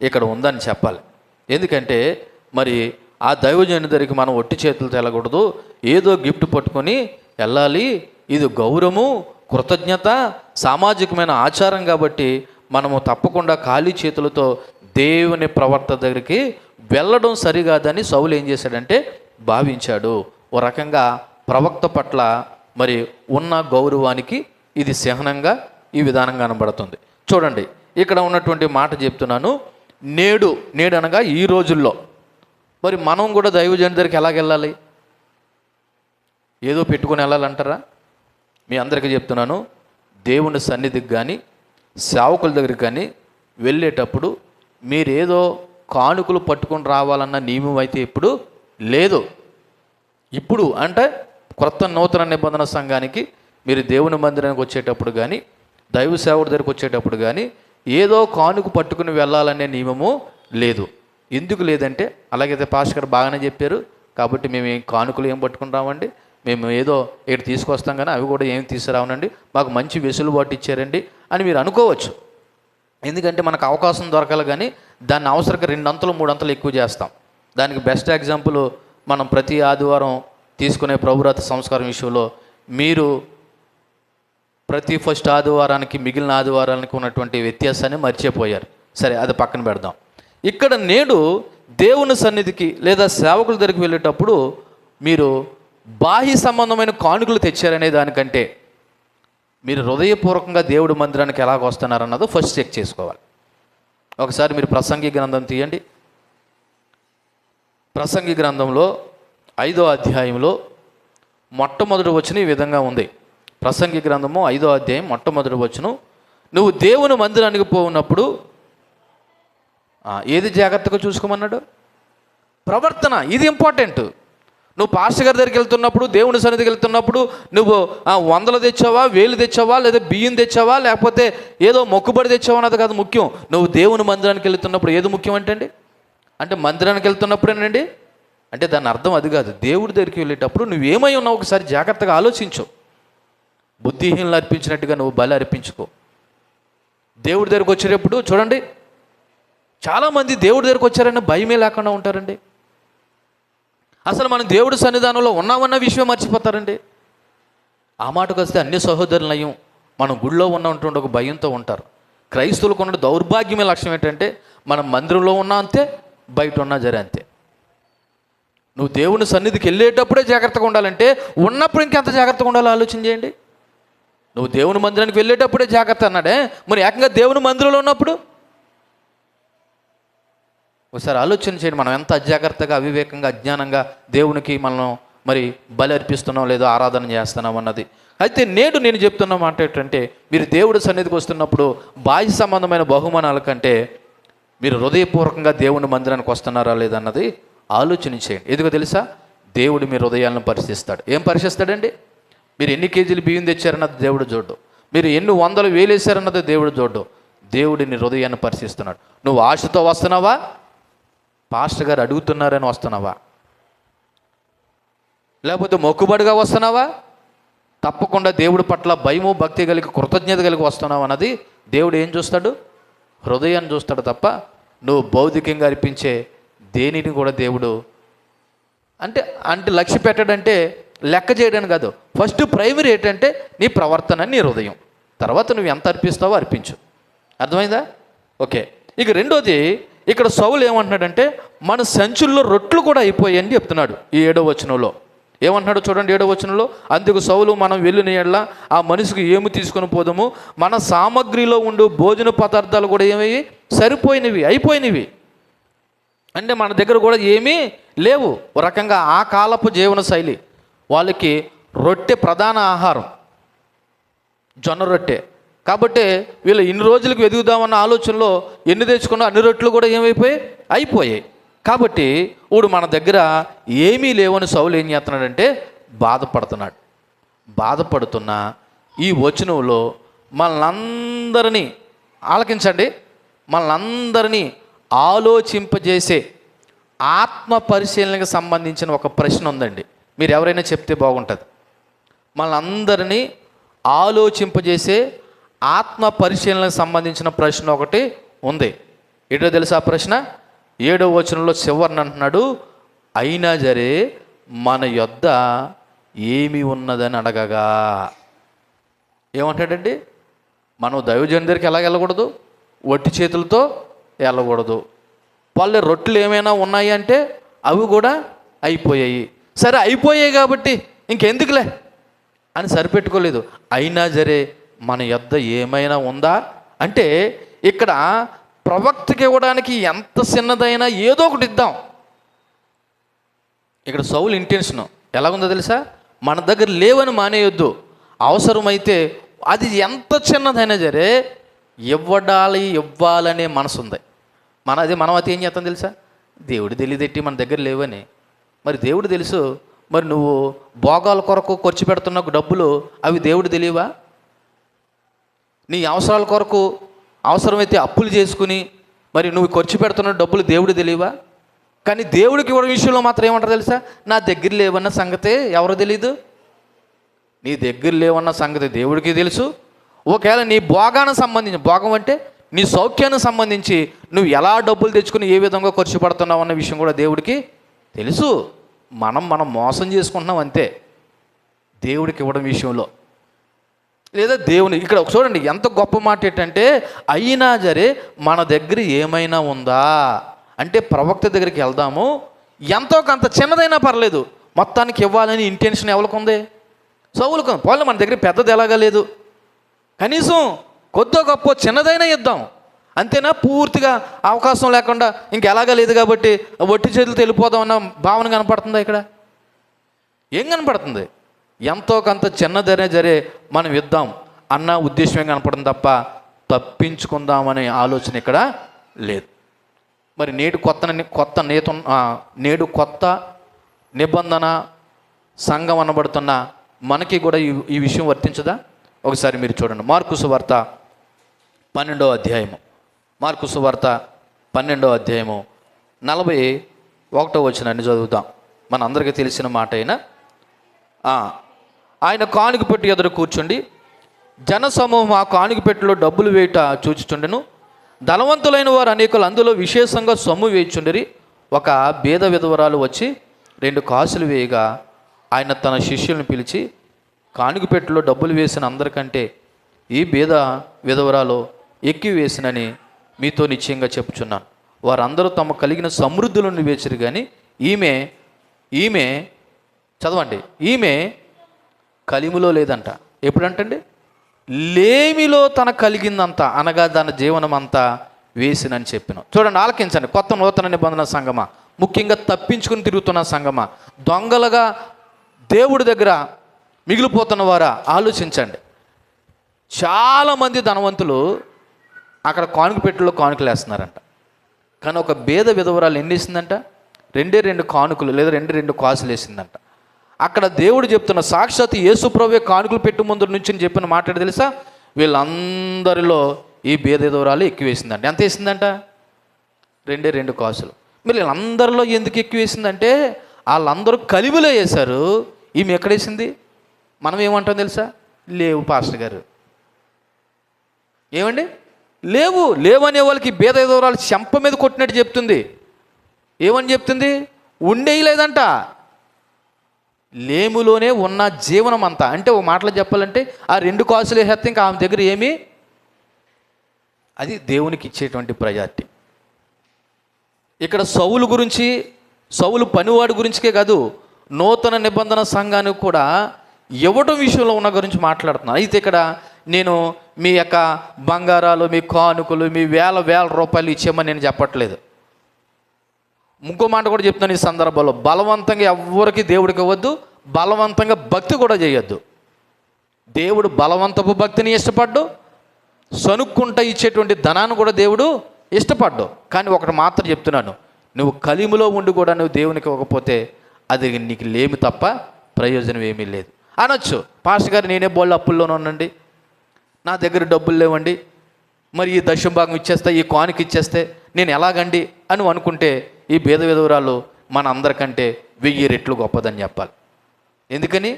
ఇక్కడ ఉందని చెప్పాలి. ఎందుకంటే మరి ఆ దైవజనుడి దగ్గరికి మనం ఒట్టి చేతులతో వెళ్ళకూడదు, ఏదో గిఫ్ట్ పట్టుకొని వెళ్ళాలి. ఇది గౌరవము, కృతజ్ఞత, సామాజికమైన ఆచారం. కాబట్టి మనము తప్పకుండా ఖాళీ చేతులతో దేవుని ప్రవర్త దగ్గరికి వెళ్ళడం సరికాదని సౌలు ఏం చేశాడంటే భావించాడు. ఓ రకంగా ప్రవక్త పట్ల మరి ఉన్న గౌరవానికి ఇది చిహ్నంగా ఈ విధానంగా కనబడుతుంది. చూడండి, ఇక్కడ ఉన్నటువంటి మాట చెప్తున్నాను. నేడు అనగా ఈ రోజుల్లో మరి మనం కూడా దైవజనుడి దగ్గరికి ఎలాగెళ్ళాలి, ఏదో పెట్టుకొని వెళ్ళాలంటారా? మీ అందరికీ చెప్తున్నాను, దేవుని సన్నిధికి కానీ సేవకుల దగ్గరికి కానీ వెళ్ళేటప్పుడు మీరేదో కానుకలు పట్టుకొని రావాలన్న నియమం అయితే ఇప్పుడు లేదు. ఇప్పుడు అంటే కొత్త నూతన నిబంధన సంఘానికి మీరు దేవుని మందిరానికి వచ్చేటప్పుడు కానీ, దైవ సేవకుడి దగ్గరికి వచ్చేటప్పుడు కానీ ఏదో కానుక పట్టుకుని వెళ్ళాలనే నియమము లేదు. ఎందుకు లేదంటే, అలాగైతే పాస్టర్ గారు బాగానే చెప్పారు కాబట్టి మేము ఏం కానుకలు ఏం పట్టుకుని రావండి, మేము ఏదో ఇక్కడ తీసుకొస్తాం కానీ అవి కూడా ఏం తీసుకురావనండి, మాకు మంచి వెసులుబాటు ఇచ్చారండి అని మీరు అనుకోవచ్చు. ఎందుకంటే మనకు అవకాశం దొరకాలి, కానీ దాన్ని అవసరంగా 2 అంతలు 3 అంతలు ఎక్కువ చేస్తాం. దానికి బెస్ట్ ఎగ్జాంపుల్ మనం ప్రతి ఆదివారం తీసుకునే ప్రభురాత సంస్కారం విషయంలో మీరు ప్రతి ఫస్ట్ ఆదివారానికి మిగిలిన ఆదివారానికి ఉన్నటువంటి వ్యత్యాసాన్ని మర్చిపోయారు. సరే, అది పక్కన పెడదాం. ఇక్కడ నేడు దేవుని సన్నిధికి లేదా సేవకుల దగ్గరికి వెళ్ళేటప్పుడు మీరు బాహ్య సంబంధమైన కానుకలు తెచ్చారనే దానికంటే మీరు హృదయపూర్వకంగా దేవుడి మందిరానికి ఎలాగ వస్తున్నారన్నదో ఫస్ట్ చెక్ చేసుకోవాలి. ఒకసారి మీరు ప్రసంగి గ్రంథం తీయండి. ప్రసంగి గ్రంథంలో 5వ అధ్యాయంలో మొట్టమొదటి వచనం ఈ విధంగా ఉంది. ప్రసంగి గ్రంథము 5వ అధ్యాయం మొట్టమొదటి వచనం, నువ్వు దేవుని మందిరానికి పోయినప్పుడు ఏది జాగ్రత్తగా చూసుకోమన్నాడు? ప్రవర్తన. ఇది ఇంపార్టెంట్. నువ్వు పాస్టర్ గారి దగ్గరికి వెళ్తున్నప్పుడు, దేవుని సన్నిధికి వెళ్తున్నప్పుడు నువ్వు 100 తెచ్చావా, 1000 తెచ్చావా, లేదా బియ్యం తెచ్చావా, లేకపోతే ఏదో మొక్కుబడి తెచ్చావా అన్నది కాదు ముఖ్యం. నువ్వు దేవుని మందిరానికి వెళ్తున్నప్పుడు ఏది ముఖ్యం అంటే మందిరానికి వెళ్తున్నప్పుడేనండి అంటే దాని అర్థం అది కాదు. దేవుడి దగ్గరికి వెళ్ళేటప్పుడు నువ్వేమై ఉన్నావు ఒకసారి జాగ్రత్తగా ఆలోచించు. బుద్ధిహీనులు అర్పించినట్టుగా నువ్వు బలి అర్పించుకో. దేవుడి దగ్గరికి వచ్చేటప్పుడు చూడండి, చాలామంది దేవుడి దగ్గరికి వచ్చారని భయమే లేకుండా ఉంటారండి. అసలు మనం దేవుడి సన్నిధానంలో ఉన్నామన్న విషయం మర్చిపోతారండి. ఆ మాటకు వస్తే అన్ని సహోదరులు నయం మనం గుళ్ళో ఉన్నటువంటి ఒక భయంతో ఉంటారు. క్రైస్తవులకు ఉన్న దౌర్భాగ్యమే లక్ష్యం ఏంటంటే మనం మందిరంలో ఉన్నా అంతే, బయట ఉన్నా జరే అంతే. నువ్వు దేవుని సన్నిధికి వెళ్ళేటప్పుడే జాగ్రత్తగా ఉండాలంటే ఉన్నప్పుడు ఇంకెంత జాగ్రత్తగా ఉండాలో ఆలోచన చేయండి. నువ్వు దేవుని మందిరానికి వెళ్ళేటప్పుడే జాగ్రత్త అన్నాడే, మరి ఏకంగా దేవుని మందిరంలో ఉన్నప్పుడు ఒకసారి ఆలోచన చేయండి. మనం ఎంత అజాగ్రత్తగా, అవివేకంగా, అజ్ఞానంగా దేవునికి మనం మరి బలి అర్పిస్తున్నాం లేదో ఆరాధన చేస్తున్నాం అన్నది. అయితే నేడు నేను చెప్తున్న మాట ఏంటంటే మీరు దేవుడి సన్నిధికి వస్తున్నప్పుడు బాహ్య సంబంధమైన బహుమానాల కంటే మీరు హృదయపూర్వకంగా దేవుని మందిరానికి వస్తున్నారా లేదన్నది ఆలోచన చేయండి. ఎందుకో తెలుసా? దేవుడు మీ హృదయాలను పరిశీలిస్తాడు. ఏం పరిశీలిస్తాడండి? మీరు ఎన్ని కేజీలు బియ్యం తెచ్చారన్నది దేవుడు చూడ్డు, మీరు ఎన్ని 100 వేలు వేసారన్నది దేవుడు చూడ్డు. దేవుడు నీ హృదయాన్ని పరిశీలిస్తున్నాడు. నువ్వు ఆశతో వస్తున్నావా, పాస్టర్ గారు అడుగుతున్నారని వస్తున్నావా, లేకపోతే మొక్కుబడిగా వస్తున్నావా, తప్పకుండా దేవుడి పట్ల భయము భక్తి కలిగి కృతజ్ఞత కలిగి వస్తున్నావు అన్నది దేవుడు ఏం చూస్తాడు? హృదయాన్ని చూస్తాడు తప్ప నువ్వు భౌతికంగా అర్పించే దేనిని కూడా దేవుడు అంటే లక్ష్య పెట్టడంటే లెక్క చేయడానికి కాదు. ఫస్ట్ ప్రైమరీ ఏంటంటే నీ ప్రవర్తన, నీ హృదయం. తర్వాత నువ్వు ఎంత అర్పిస్తావో అర్పించు. అర్థమైందా? ఓకే. ఇక రెండోది, ఇక్కడ సౌలు ఏమంటున్నాడంటే మన సంచుల్లో రొట్లు కూడా అయిపోయాయని చెప్తున్నాడు. ఈ 7వ వచనంలో ఏమంటున్నాడు చూడండి. 7వ వచనంలో, అందుకు సౌలు మనం వెళ్ళిన యెడల ఆ మనిషికి ఏమి తీసుకొని పోదాము, మన సామగ్రిలో ఉండు భోజన పదార్థాలు కూడా ఏమయ్యి సరిపోయినవి, అయిపోయినవి. అంటే మన దగ్గర కూడా ఏమీ లేవు. ఒక రకంగా ఆ కాలపు జీవన శైలి, వాళ్ళకి రొట్టె ప్రధాన ఆహారం, జొన్న రొట్టె. కాబట్టి వీళ్ళు ఇన్ని రోజులకు వెతుకుదామన్న ఆలోచనలో ఎన్ని తెచ్చుకున్నా అన్ని రొట్టెలు కూడా అయిపోయాయి. కాబట్టి ఇప్పుడు మన దగ్గర ఏమీ లేవని సౌలు ఏం చేస్తున్నాడంటే బాధపడుతున్నాడు. బాధపడుతున్న ఈ వచనంలో మనలందరినీ ఆలకించండి, మనలందరినీ ఆలోచింపజేసే ఆత్మ పరిశీలనకు సంబంధించిన ఒక ప్రశ్న ఉందండి. మీరు ఎవరైనా చెప్తే బాగుంటుంది. మనందరినీ ఆలోచింపజేసే ఆత్మ పరిశీలనకు సంబంధించిన ప్రశ్న ఒకటి ఉంది. ఏంటో తెలుసా ఆ ప్రశ్న? 7వ వచనంలో చివరిని అంటున్నాడు, అయినా సరే మన యొద్ద ఏమి ఉన్నదని అడగగా. ఏమంటాడండి? మనం దైవజనుడి దగ్గరికి ఎలా వెళ్ళకూడదు? వట్టి చేతులతో వెళ్ళకూడదు. వాళ్ళ రొట్టెలు ఏమైనా ఉన్నాయి అంటే అవి కూడా అయిపోయాయి. సరే, అయిపోయాయి కాబట్టి ఇంకెందుకులే అని సరిపెట్టుకోలేదు. అయినా సరే మన యొద్ద ఏమైనా ఉందా అంటే ఇక్కడ ప్రవక్తకి ఇవ్వడానికి ఎంత చిన్నదైనా ఏదో ఒకటి ఇద్దాం. ఇక్కడ సౌలు ఇంటెన్షన్ ఎలాగుందో తెలుసా? మన దగ్గర లేవని మానేయొద్దు. అవసరమైతే అది ఎంత చిన్నదైనా సరే ఇవ్వాలనే మనసు ఉంది. మనం అయితే ఏం చేస్తాం తెలుసా? దేవుడు తెలియదెట్టి మన దగ్గర లేవని. మరి దేవుడు తెలుసు. మరి నువ్వు భోగాల కొరకు ఖర్చు పెడుతున్న డబ్బులు అవి దేవుడు తెలియవా? నీ అవసరాల కొరకు అవసరమైతే అప్పులు చేసుకుని మరి నువ్వు ఖర్చు పెడుతున్న డబ్బులు దేవుడు తెలియవా? కానీ దేవుడికి ఇవ్వడం విషయంలో మాత్రం ఏమంటారు తెలుసా? నా దగ్గర లేవన్న సంగతే ఎవరు తెలీదు? నీ దగ్గర లేవన్న సంగతి దేవుడికి తెలుసు. ఒకవేళ నీ భోగానికి సంబంధించిన, భోగం అంటే నీ సౌఖ్యానికి సంబంధించి నువ్వు ఎలా డబ్బులు తెచ్చుకుని ఏ విధంగా ఖర్చు పడుతున్నావు అన్న విషయం కూడా దేవుడికి తెలుసు. మనం మోసం చేసుకుంటున్నాం అంతే దేవుడికి ఇవ్వడం విషయంలో. లేదా దేవుని ఇక్కడ చూడండి ఎంత గొప్ప మాట ఏంటంటే, అయినా సరే మన దగ్గర ఏమైనా ఉందా అంటే ప్రవక్త దగ్గరికి వెళ్దాము, ఎంతో కొంత చిన్నదైనా పర్లేదు మొత్తానికి ఇవ్వాలని ఇంటెన్షన్ ఎవరికి ఉంది? సౌలుకు. పోలే మన దగ్గర పెద్దది ఎలాగా లేదు, కనీసం కొద్దో గొప్ప చిన్నదైనా ఇద్దాం అంతేనా? పూర్తిగా అవకాశం లేకుండా ఇంకెలాగా లేదు కాబట్టి ఒట్టి చేతులతో వెళ్ళిపోదాం అన్న భావన కనపడుతుందా ఇక్కడ? ఏం కనపడుతుంది? ఎంతో కొంత చిన్నదనే సరే మనం ఇద్దాం అన్న ఉద్దేశమే కనపడుతుంది తప్ప తప్పించుకుందామనే ఆలోచన ఇక్కడ లేదు. మరి నేడు కొత్త నిబంధన సంఘం అనబడుతున్న మనకి కూడా ఈ విషయం వర్తించదా? ఒకసారి మీరు చూడండి, మార్కు సువార్త 12వ అధ్యాయము. మార్కు సువార్త 12వ అధ్యాయము 41వ వచనాన్ని చదువుతాం. మన అందరికీ తెలిసిన మాట అయినా, ఆయన కానుక పెట్టి ఎదురు కూర్చుండి జనసమూహం ఆ కానుక పెట్టిలో డబ్బులు వేయట చూచుచుండెను. ధనవంతులైన వారు అనేకులు అందులో విశేషంగా సొమ్ము వేయుచుండిరి. ఒక బీద విధవరాలు వచ్చి 2 కాసులు వేయగా ఆయన తన శిష్యులను పిలిచి, కానుక పెట్టిలో డబ్బులు వేసిన అందరికంటే ఈ బీద విధవరాలు ఎక్కువ వేసినని మీతో నిశ్చయంగా చెప్పుచున్నాను. వారందరూ తమ కలిగిన సమృద్ధులను వేచిరు, కానీ ఈమె చదవండి, ఈమె కలిమిలో లేదంట. ఎప్పుడంటండి? లేమిలో తన కలిగిందంతా అనగా తన జీవనం అంతా వేసినని చెప్పిన. చూడండి, ఆలకించండి. కొత్త నూతన నిబంధన సంఘమా, ముఖ్యంగా తప్పించుకుని తిరుగుతున్న సంఘమా, దొంగలుగా దేవుడి దగ్గర మిగిలిపోతున్న వారా, ఆలోచించండి. చాలామంది ధనవంతులు అక్కడ కానుక పెట్టెలో కానుకలు వేస్తున్నారంట. కానీ ఒక బీద విధవరాలు ఎన్ని వేసిందంట? 2 కానుకలు లేదా 2 కాసులు వేసిందంట. అక్కడ దేవుడు చెప్తున్న సాక్షాత్ యేసుప్రభువే కానుకలు పెట్టు ముందు నుంచి చెప్పిన మాట్లాడి తెలుసా? వీళ్ళందరిలో ఈ బీద విధవరాలు ఎక్కువ వేసిందంట. ఎంత వేసిందంట? 2 కాసులు. మీరు వీళ్ళందరిలో ఎందుకు ఎక్కువ వేసిందంటే వాళ్ళందరూ కలిమిలో వేశారు. ఈమె ఎక్కడేసింది? మనం ఏమంటాం తెలుసా? లేవు పాస్టర్ గారు. ఏమండి? లేవు అనే వాళ్ళకి బీద విధవరాలు చెంప మీద కొట్టినట్టు చెప్తుంది. ఏమని చెప్తుంది? ఉండేయలేదంట. లేములోనే ఉన్న జీవనం అంతా. అంటే ఒక మాటలో చెప్పాలంటే ఆ 2 కాసులు వేస్తే ఇంకా ఆమె దగ్గర ఏమీ, అది దేవునికి ఇచ్చేటువంటి ప్రయారిటీ. ఇక్కడ సౌలు గురించి, సౌలు పనివాడి గురించికే కాదు, నూతన నిబంధన సంఘానికి కూడా ఇవ్వడం విషయంలో ఉన్న గురించి మాట్లాడుతున్నాను. అయితే ఇక్కడ నేను మీ యొక్క బంగారాలు, మీ కానుకలు, మీ వేల రూపాయలు ఇచ్చేయమని నేను చెప్పట్లేదు. ఇంకో మాట కూడా చెప్తున్నాను ఈ సందర్భంలో, బలవంతంగా ఎవరికి దేవుడికి ఇవ్వద్దు, బలవంతంగా భక్తి కూడా చేయొద్దు. దేవుడు బలవంతపు భక్తిని ఇష్టపడ్డు, సనుక్కుంటా ఇచ్చేటువంటి ధనాన్ని కూడా దేవుడు ఇష్టపడ్డు. కానీ ఒకటి మాత్రం చెప్తున్నాను, నువ్వు కలిమిలో ఉండి కూడా నువ్వు దేవునికి ఇవ్వకపోతే అది నీకు లేమి తప్ప ప్రయోజనం ఏమీ లేదు. అనొచ్చు, పాస్టర్ గారు నేనే బోళ్ళ అప్పుల్లోనే ఉన్నాండి, నా దగ్గర డబ్బులు లేవండి, మరి ఈ దశమ భాగం ఇచ్చేస్తే, ఈ కానుక ఇచ్చేస్తే నేను ఎలాగండి అని అనుకుంటే ఈ బీద విధవరాలు మన అందరికంటే 1000 రెట్లు గొప్పదని చెప్పాలి. ఎందుకని?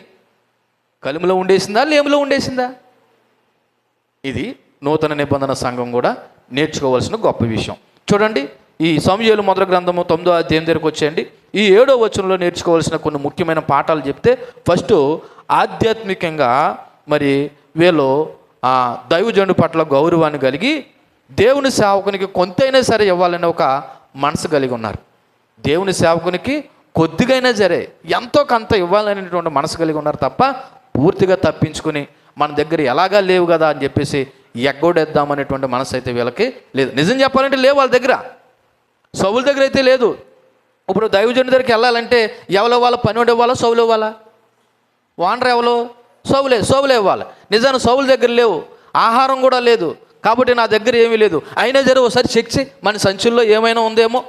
కలిమిలో ఉండేసిందా, లేమిలో ఉండేసిందా? ఇది నూతన నిబంధన సంఘం కూడా నేర్చుకోవాల్సిన గొప్ప విషయం. చూడండి, ఈ సమూయేలు మొదటి గ్రంథము 9వ అధ్యాయం దగ్గరకు వచ్చేయండి. ఈ 7వ వచనంలో నేర్చుకోవాల్సిన కొన్ని ముఖ్యమైన పాఠాలు చెప్తే, ఫస్ట్ ఆధ్యాత్మికంగా మరి వీళ్ళు దైవజనుడి పట్ల గౌరవాన్ని కలిగి దేవుని సేవకునికి కొంతైనా సరే ఇవ్వాలని ఒక మనసు కలిగి ఉన్నారు. దేవుని సేవకునికి కొద్దిగైనా సరే ఎంతో కొంత ఇవ్వాలనేటువంటి మనసు కలిగి ఉన్నారు తప్ప పూర్తిగా తప్పించుకుని మన దగ్గర ఎలాగా లేవు కదా అని చెప్పేసి ఎగ్గొడేద్దామనేటువంటి మనసు అయితే వీళ్ళకి లేదు. నిజం చెప్పాలంటే లేవు వాళ్ళ దగ్గర. సౌలు దగ్గర అయితే లేదు. ఇప్పుడు దైవజనుడి దగ్గరికి వెళ్ళాలంటే ఎవరో వాళ్ళ పని ఇవ్వాలా, సౌలు ఇవ్వాలా? వానర్ ఎవరు? సౌలే ఇవ్వాలి. నిజాన్ని సౌలు దగ్గర లేవు, ఆహారం కూడా లేదు, కాబట్టి నా దగ్గర ఏమీ లేదు. అయినా సరే ఒకసారి చెక్ చేయి, మన సంచుల్లో ఏమైనా ఉందేమో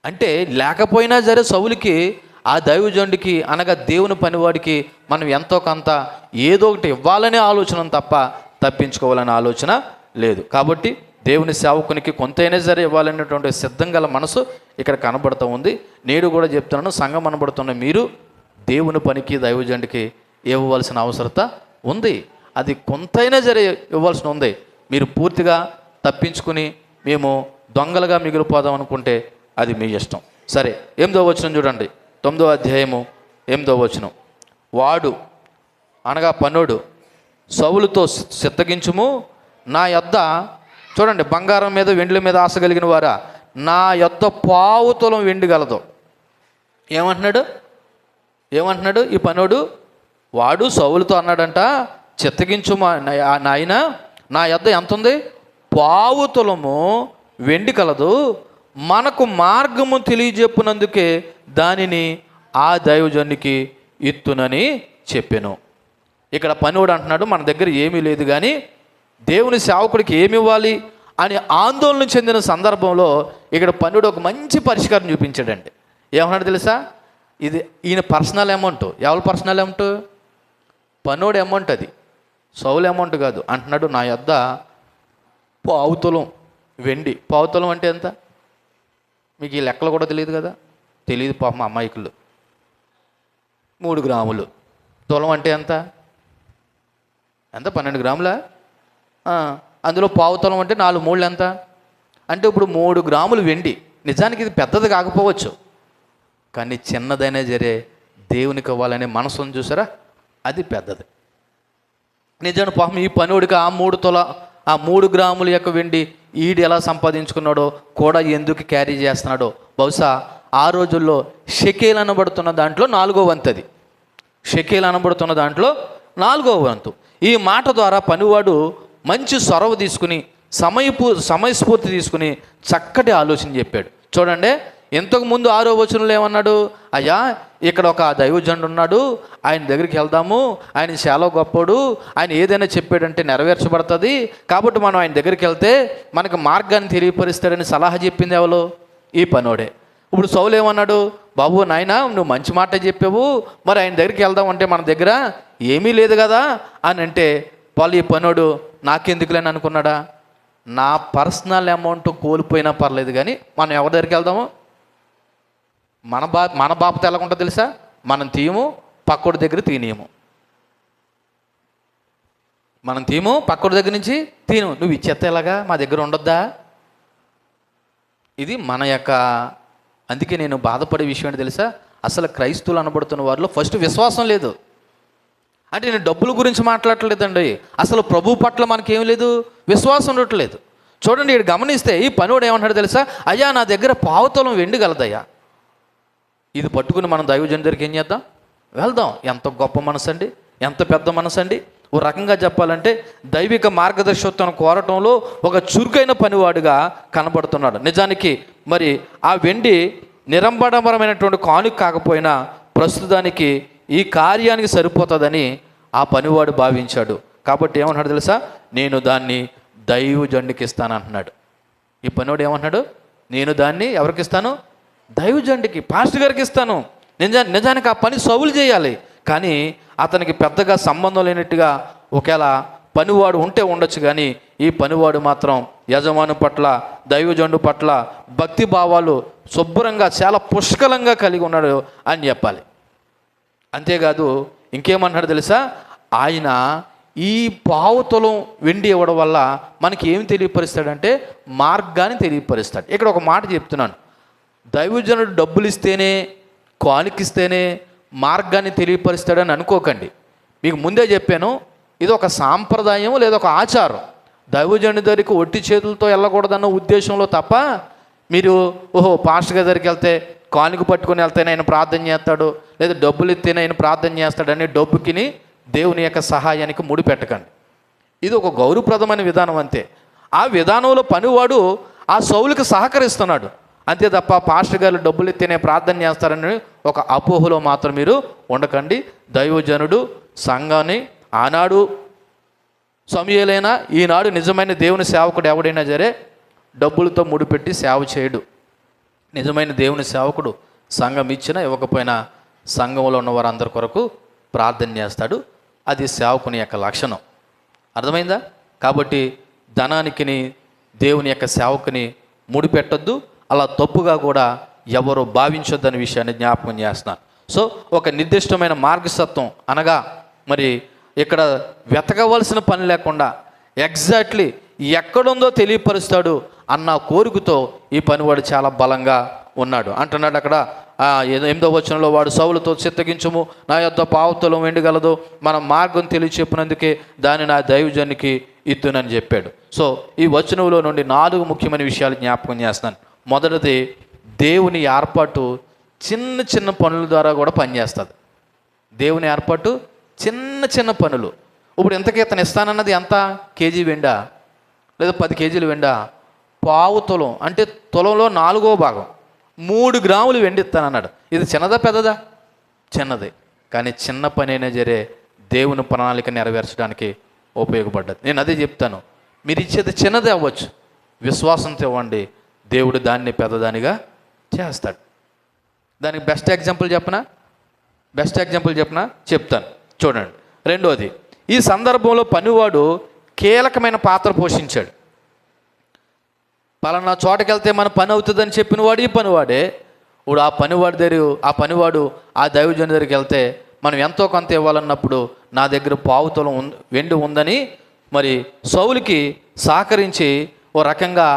అంటే. లేకపోయినా సరే సౌలుకి, ఆ దైవజనుడికి అనగా దేవుని పనివాడికి మనం ఎంతో కొంత ఏదో ఒకటి ఇవ్వాలనే ఆలోచన తప్ప తప్పించుకోవాలనే ఆలోచన లేదు. కాబట్టి దేవుని సేవకునికి కొంతైనా సరే ఇవ్వాలనేటువంటి సిద్ధం గల మనసు ఇక్కడ కనబడుతూ ఉంది. నేడు కూడా చెప్తున్నాను, సంఘం అనబడుతున్న మీరు దేవుని పనికి, దైవజనుడికి ఇవ్వవలసిన అవసరత ఉంది. అది కొంతైనా సరే ఇవ్వాల్సి ఉంది. మీరు పూర్తిగా తప్పించుకుని మేము దొంగలుగా మిగిలిపోదాం అనుకుంటే అది మీ ఇష్టం. సరే, 8వ వచనం చూడండి, 9వ అధ్యాయము 8వ వచనం. వాడు అనగా పనుడు సౌలుతో, చిత్తగించుము, నా యొద్ద, చూడండి, బంగారం మీద వెండి మీద ఆశ కలిగిన వారా, నా యొద్ద పావుతులం వెండి గలదు. ఏమంటున్నాడు ఈ పనుడు? వాడు సౌలుతో అన్నాడంట, చిత్తగించు నాయన, నా యొద్ద ఎంత ఉంది? పావుతులము వెండి కలదు, మనకు మార్గము తెలియజెప్పునందుకే దానిని ఆ దైవజనునికి ఇత్తునని చెప్పెను. ఇక్కడ పనుడు అంటున్నాడు, మన దగ్గర ఏమీ లేదు, కానీ దేవుని సేవకుడికి ఏమి ఇవ్వాలి అని ఆందోళన చెందిన సందర్భంలో ఇక్కడ పనుడు ఒక మంచి పరిష్కారం చూపించాడండి. ఏమన్నాడు తెలుసా? ఇది ఈయన పర్సనల్ అమౌంట్. ఎవరి పర్సనల్ అమౌంట్? పనుడు అమౌంట్, అది సౌలు అమౌంట్ కాదు. అంటున్నాడు, నా యొద్ద పావుతులం వెండి. పావుతులం అంటే ఎంత? మీకు ఈ లెక్కలు కూడా తెలియదు కదా? తెలియదు పాపం అమాయకులు. 3 గ్రాములు. తులం అంటే ఎంత? 12 గ్రాములా? అందులో పావుతులం అంటే 4 మూళ్ళు ఎంత? అంటే ఇప్పుడు 3 గ్రాములు వెండి. నిజానికి ఇది పెద్దది కాకపోవచ్చు, కానీ చిన్నదైనా సరే దేవునికి ఇవ్వాలనే మనసును చూసారా, అది పెద్దది. నిజాన్ని పాపం ఈ పనుడికి ఆ 3 గ్రాముల యొక్క వెండి ఈడు ఎలా సంపాదించుకున్నాడో కూడా, ఎందుకు క్యారీ చేస్తున్నాడో, బహుశా ఆ రోజుల్లో షెకేల్ అనబడుతున్న దాంట్లో 4వ వంతు. అది షెకేల్ అనబడుతున్న దాంట్లో 4వ వంతు. ఈ మాట ద్వారా పనివాడు మంచి చొరవ తీసుకుని, సమయస్ఫూర్తి తీసుకుని చక్కటి ఆలోచన చెప్పాడు. చూడండి, ఇంతకుముందు 6వ వచనంలో ఏమన్నాడు? అయ్యా, ఇక్కడ ఒక దైవజనుడు ఉన్నాడు, ఆయన దగ్గరికి వెళ్దాము, ఆయన చాలా గొప్పడు, ఆయన ఏదైనా చెప్పాడంటే నెరవేర్చబడుతుంది, కాబట్టి మనం ఆయన దగ్గరికి వెళ్తే మనకు మార్గాన్ని తెలియపరుస్తాడని సలహా చెప్పింది ఎవరు? ఈ పనోడే. ఇప్పుడు సౌలు ఏమన్నాడు? బాబు నాయన, నువ్వు మంచి మాట చెప్పావు, మరి ఆయన దగ్గరికి వెళ్దామంటే మన దగ్గర ఏమీ లేదు కదా అని అంటే, ఈ పనోడు నాకెందుకులేని అనుకున్నాడా? నా పర్సనల్ అమౌంట్ కోల్పోయినా పర్లేదు, కానీ మనం ఎవరి దగ్గరికి వెళ్దాము? మన బాపత ఎలాగుంటుందో తెలుసా? మనం తీయము, పక్కోడి దగ్గర తీనియము. మనం తీయము, పక్కోడి దగ్గర నుంచి తీయము. నువ్వు ఇచ్చేస్తే ఎలాగా? మా దగ్గర ఉండొద్దా? ఇది మన యొక్క, అందుకే నేను బాధపడే విషయం ఏంటి తెలుసా? అసలు క్రైస్తవులు అనబడుతున్న వారిలో ఫస్ట్ విశ్వాసం లేదు. అంటే నేను డబ్బుల గురించి మాట్లాడలేదండి, అసలు ప్రభు పట్ల మనకేం లేదు, విశ్వాసం ఉండట్లేదు. చూడండి, ఇక్కడ గమనిస్తే ఈ పనుడు ఏమంటాడు తెలుసా? అయ్యా, నా దగ్గర పావుతులం వెండి గలదయ్యా. ఇది పట్టుకుని మనం దైవజనుడి దగ్గరికి ఏం చేద్దాం? వెళ్దాం. ఎంత గొప్ప మనసు అండి, ఎంత పెద్ద మనసు అండి. ఓ రకంగా చెప్పాలంటే దైవిక మార్గదర్శకత్వం కోరటంలో ఒక చురుకైన పనివాడుగా కనబడుతున్నాడు. నిజానికి మరి ఆ వెండి నిరంబడమరమైనటువంటి కానుక కాకపోయినా ప్రస్తుతానికి ఈ కార్యానికి సరిపోతుందని ఆ పనివాడు భావించాడు. కాబట్టి ఏమన్నాడు తెలుసా? నేను దాన్ని దైవజనుడికి ఇస్తాను అంటున్నాడు. ఈ పనివాడు ఏమంటున్నాడు? నేను దాన్ని ఎవరికి ఇస్తాను? దైవజనుడికి, పాస్టర్ గారికి ఇస్తాను. నిజానికి ఆ పని సౌలు చేయాలి, కానీ అతనికి పెద్దగా సంబంధం లేనట్టుగా ఒకవేళ పనివాడు ఉంటే ఉండొచ్చు, కానీ ఈ పనివాడు మాత్రం యజమాను పట్ల, దైవజనుడు పట్ల భక్తి భావాలు శుభ్రంగా చాలా పుష్కలంగా కలిగి ఉన్నాడు అని చెప్పాలి. అంతేకాదు ఇంకేమన్నాడు తెలుసా? ఆయన ఈ పావుతులం వెండి ఇవ్వడం వల్ల మనకి ఏమి తెలియపరుస్తాడంటే మార్గాన్ని తెలియపరుస్తాడు. ఇక్కడ ఒక మాట చెప్తున్నాను, దైవజనుడు డబ్బులు ఇస్తేనే, కానుకిస్తేనే మార్గాన్ని తెలియపరుస్తాడని అనుకోకండి. మీకు ముందే చెప్పాను, ఇది ఒక సాంప్రదాయం లేదా ఒక ఆచారం. దైవజనుడి దగ్గరికి ఒట్టి చేతులతో వెళ్ళకూడదన్న ఉద్దేశంలో తప్ప, మీరు పాస్టర్ గారి దగ్గరికి వెళ్తే కానుక పట్టుకొని వెళ్తేనే ఆయన ప్రార్థన చేస్తాడు, లేదా డబ్బులు ఇస్తేనే ఆయన ప్రార్థన చేస్తాడని డబ్బుకిని దేవుని యొక్క సహాయానికి ముడిపెట్టకండి. ఇది ఒక గౌరవప్రదమైన విధానం అంతే. ఆ విధానంలో పనివాడు ఆ సౌలుకి సహకరిస్తున్నాడు అంతే తప్ప, పాస్టర్ గారు డబ్బులు ఇస్తేనే ప్రార్థన చేస్తారని ఒక అపోహలో మాత్రం మీరు ఉండకండి. దైవజనుడు సంఘాన్ని ఆనాడు సమూయేలైనా ఈనాడు నిజమైన దేవుని సేవకుడు ఎవడైనా సరే డబ్బులతో ముడిపెట్టి సేవ చేయడు. నిజమైన దేవుని సేవకుడు సంఘం ఇచ్చినా ఇవ్వకపోయినా సంఘంలో ఉన్న వారందరి కొరకు ప్రార్థన చేస్తాడు. అది సేవకుని యొక్క లక్షణం. అర్థమైందా? కాబట్టి ధనానికి దేవుని యొక్క సేవకుని ముడిపెట్టొద్దు, అలా తప్పుగా కూడా ఎవరు భావించొద్దనే విషయాన్ని జ్ఞాపకం చేస్తున్నాను. సో ఒక నిర్దిష్టమైన మార్గసత్వం అనగా మరి ఇక్కడ వెతకవలసిన పని లేకుండా ఎగ్జాక్ట్లీ ఎక్కడుందో తెలియపరుస్తాడు అన్న కోరికతో ఈ పనివాడు చాలా బలంగా ఉన్నాడు. అంటున్నాడు అక్కడ 8వ వచనంలో, వాడు సౌలుతో చిత్తగించుము, నా యొద్ద పావుతులం వెండి మన మార్గం తెలియచెప్పినందుకే దాన్ని నా దైవజనునికి ఇత్తునని చెప్పాడు. సో ఈ వచనంలో నుండి 4 ముఖ్యమైన విషయాలు జ్ఞాపకం చేస్తున్నాను. మొదటిది, దేవుని ఏర్పాటు చిన్న చిన్న పనుల ద్వారా కూడా పనిచేస్తుంది. దేవుని ఏర్పాటు చిన్న చిన్న పనులు. ఇప్పుడు ఇంతకీ ఇతను ఇస్తానన్నది ఎంత? కేజీ వెండా లేదా 10 కేజీలు వెండా? పావు తులం, అంటే తులంలో 4వ భాగం, 3 గ్రాములు వెండి ఇస్తానన్నాడు. ఇది చిన్నదా పెద్దదా? చిన్నది. కానీ చిన్న పని అయినా జరే దేవుని ప్రణాళిక నెరవేర్చడానికి ఉపయోగపడ్డది. నేను అదే చెప్తాను, మీరు ఇచ్చేది చిన్నదే అవ్వచ్చు, విశ్వాసంతో ఇవ్వండి, దేవుడు దాన్ని పెద్దదానిగా చేస్తాడు. దానికి బెస్ట్ ఎగ్జాంపుల్ చెప్పనా? చెప్తాను చూడండి. రెండోది, ఈ సందర్భంలో పనివాడు కీలకమైన పాత్ర పోషించాడు. పలానా చోటకి వెళ్తే మన పని అవుతుందని చెప్పిన వాడు ఈ పనివాడే. ఇప్పుడు ఆ పనివాడు ఆ దైవజనుడి దగ్గరికి వెళ్తే మనం ఎంతో కొంత ఇవ్వాలన్నప్పుడు నా దగ్గర పావు తులం వెండి ఉందని మరి సౌలుకి సహకరించి ఓ రకంగా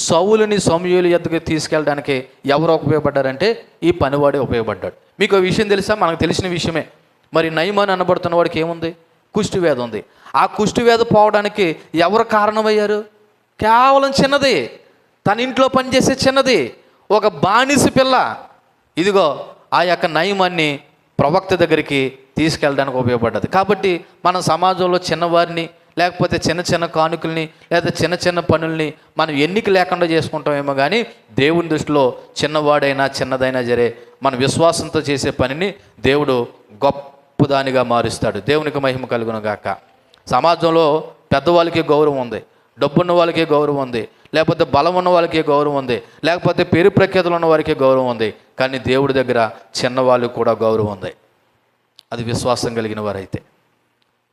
సౌలుని సమూయేలు యొద్దకు తీసుకెళ్ళడానికి ఎవరు ఉపయోగపడ్డారంటే ఈ పనివాడే ఉపయోగపడ్డాడు. మీకు ఆ విషయం తెలుసా? మనకు తెలిసిన విషయమే. మరి నయమాన్ అనబడుతున్న వాడికి ఏముంది? కుష్ఠవ్యాధి ఉంది. ఆ కుష్ఠవ్యాధి పోవడానికి ఎవరు కారణమయ్యారు? కేవలం చిన్నది, తన ఇంట్లో పనిచేసే చిన్నది, ఒక బానిస పిల్ల. ఇదిగో ఆ యొక్క నయమాన్ని ప్రవక్త దగ్గరికి తీసుకెళ్ళడానికి ఉపయోగపడ్డది. కాబట్టి మన సమాజంలో చిన్నవారిని, లేకపోతే చిన్న చిన్న కానుకల్ని, లేదా చిన్న చిన్న పనుల్ని మనం ఎన్నిక లేకుండా చేసుకుంటామేమో, కానీ దేవుని దృష్టిలో చిన్నవాడైనా చిన్నదైనా జరే మన విశ్వాసంతో చేసే పనిని దేవుడు గొప్పదానిగా మారుస్తాడు. దేవునికి మహిమ కలుగును గాక. సమాజంలో పెద్దవాళ్ళకి గౌరవం ఉంది, డబ్బున్న వాళ్ళకి గౌరవం ఉంది, లేకపోతే బలం ఉన్న వాళ్ళకి గౌరవం ఉంది, లేకపోతే పేరు ప్రఖ్యాతులు ఉన్న వారికి గౌరవం ఉంది. కానీ దేవుడి దగ్గర చిన్నవాళ్ళకి కూడా గౌరవం ఉంది. అది విశ్వాసం కలిగిన వారైతే.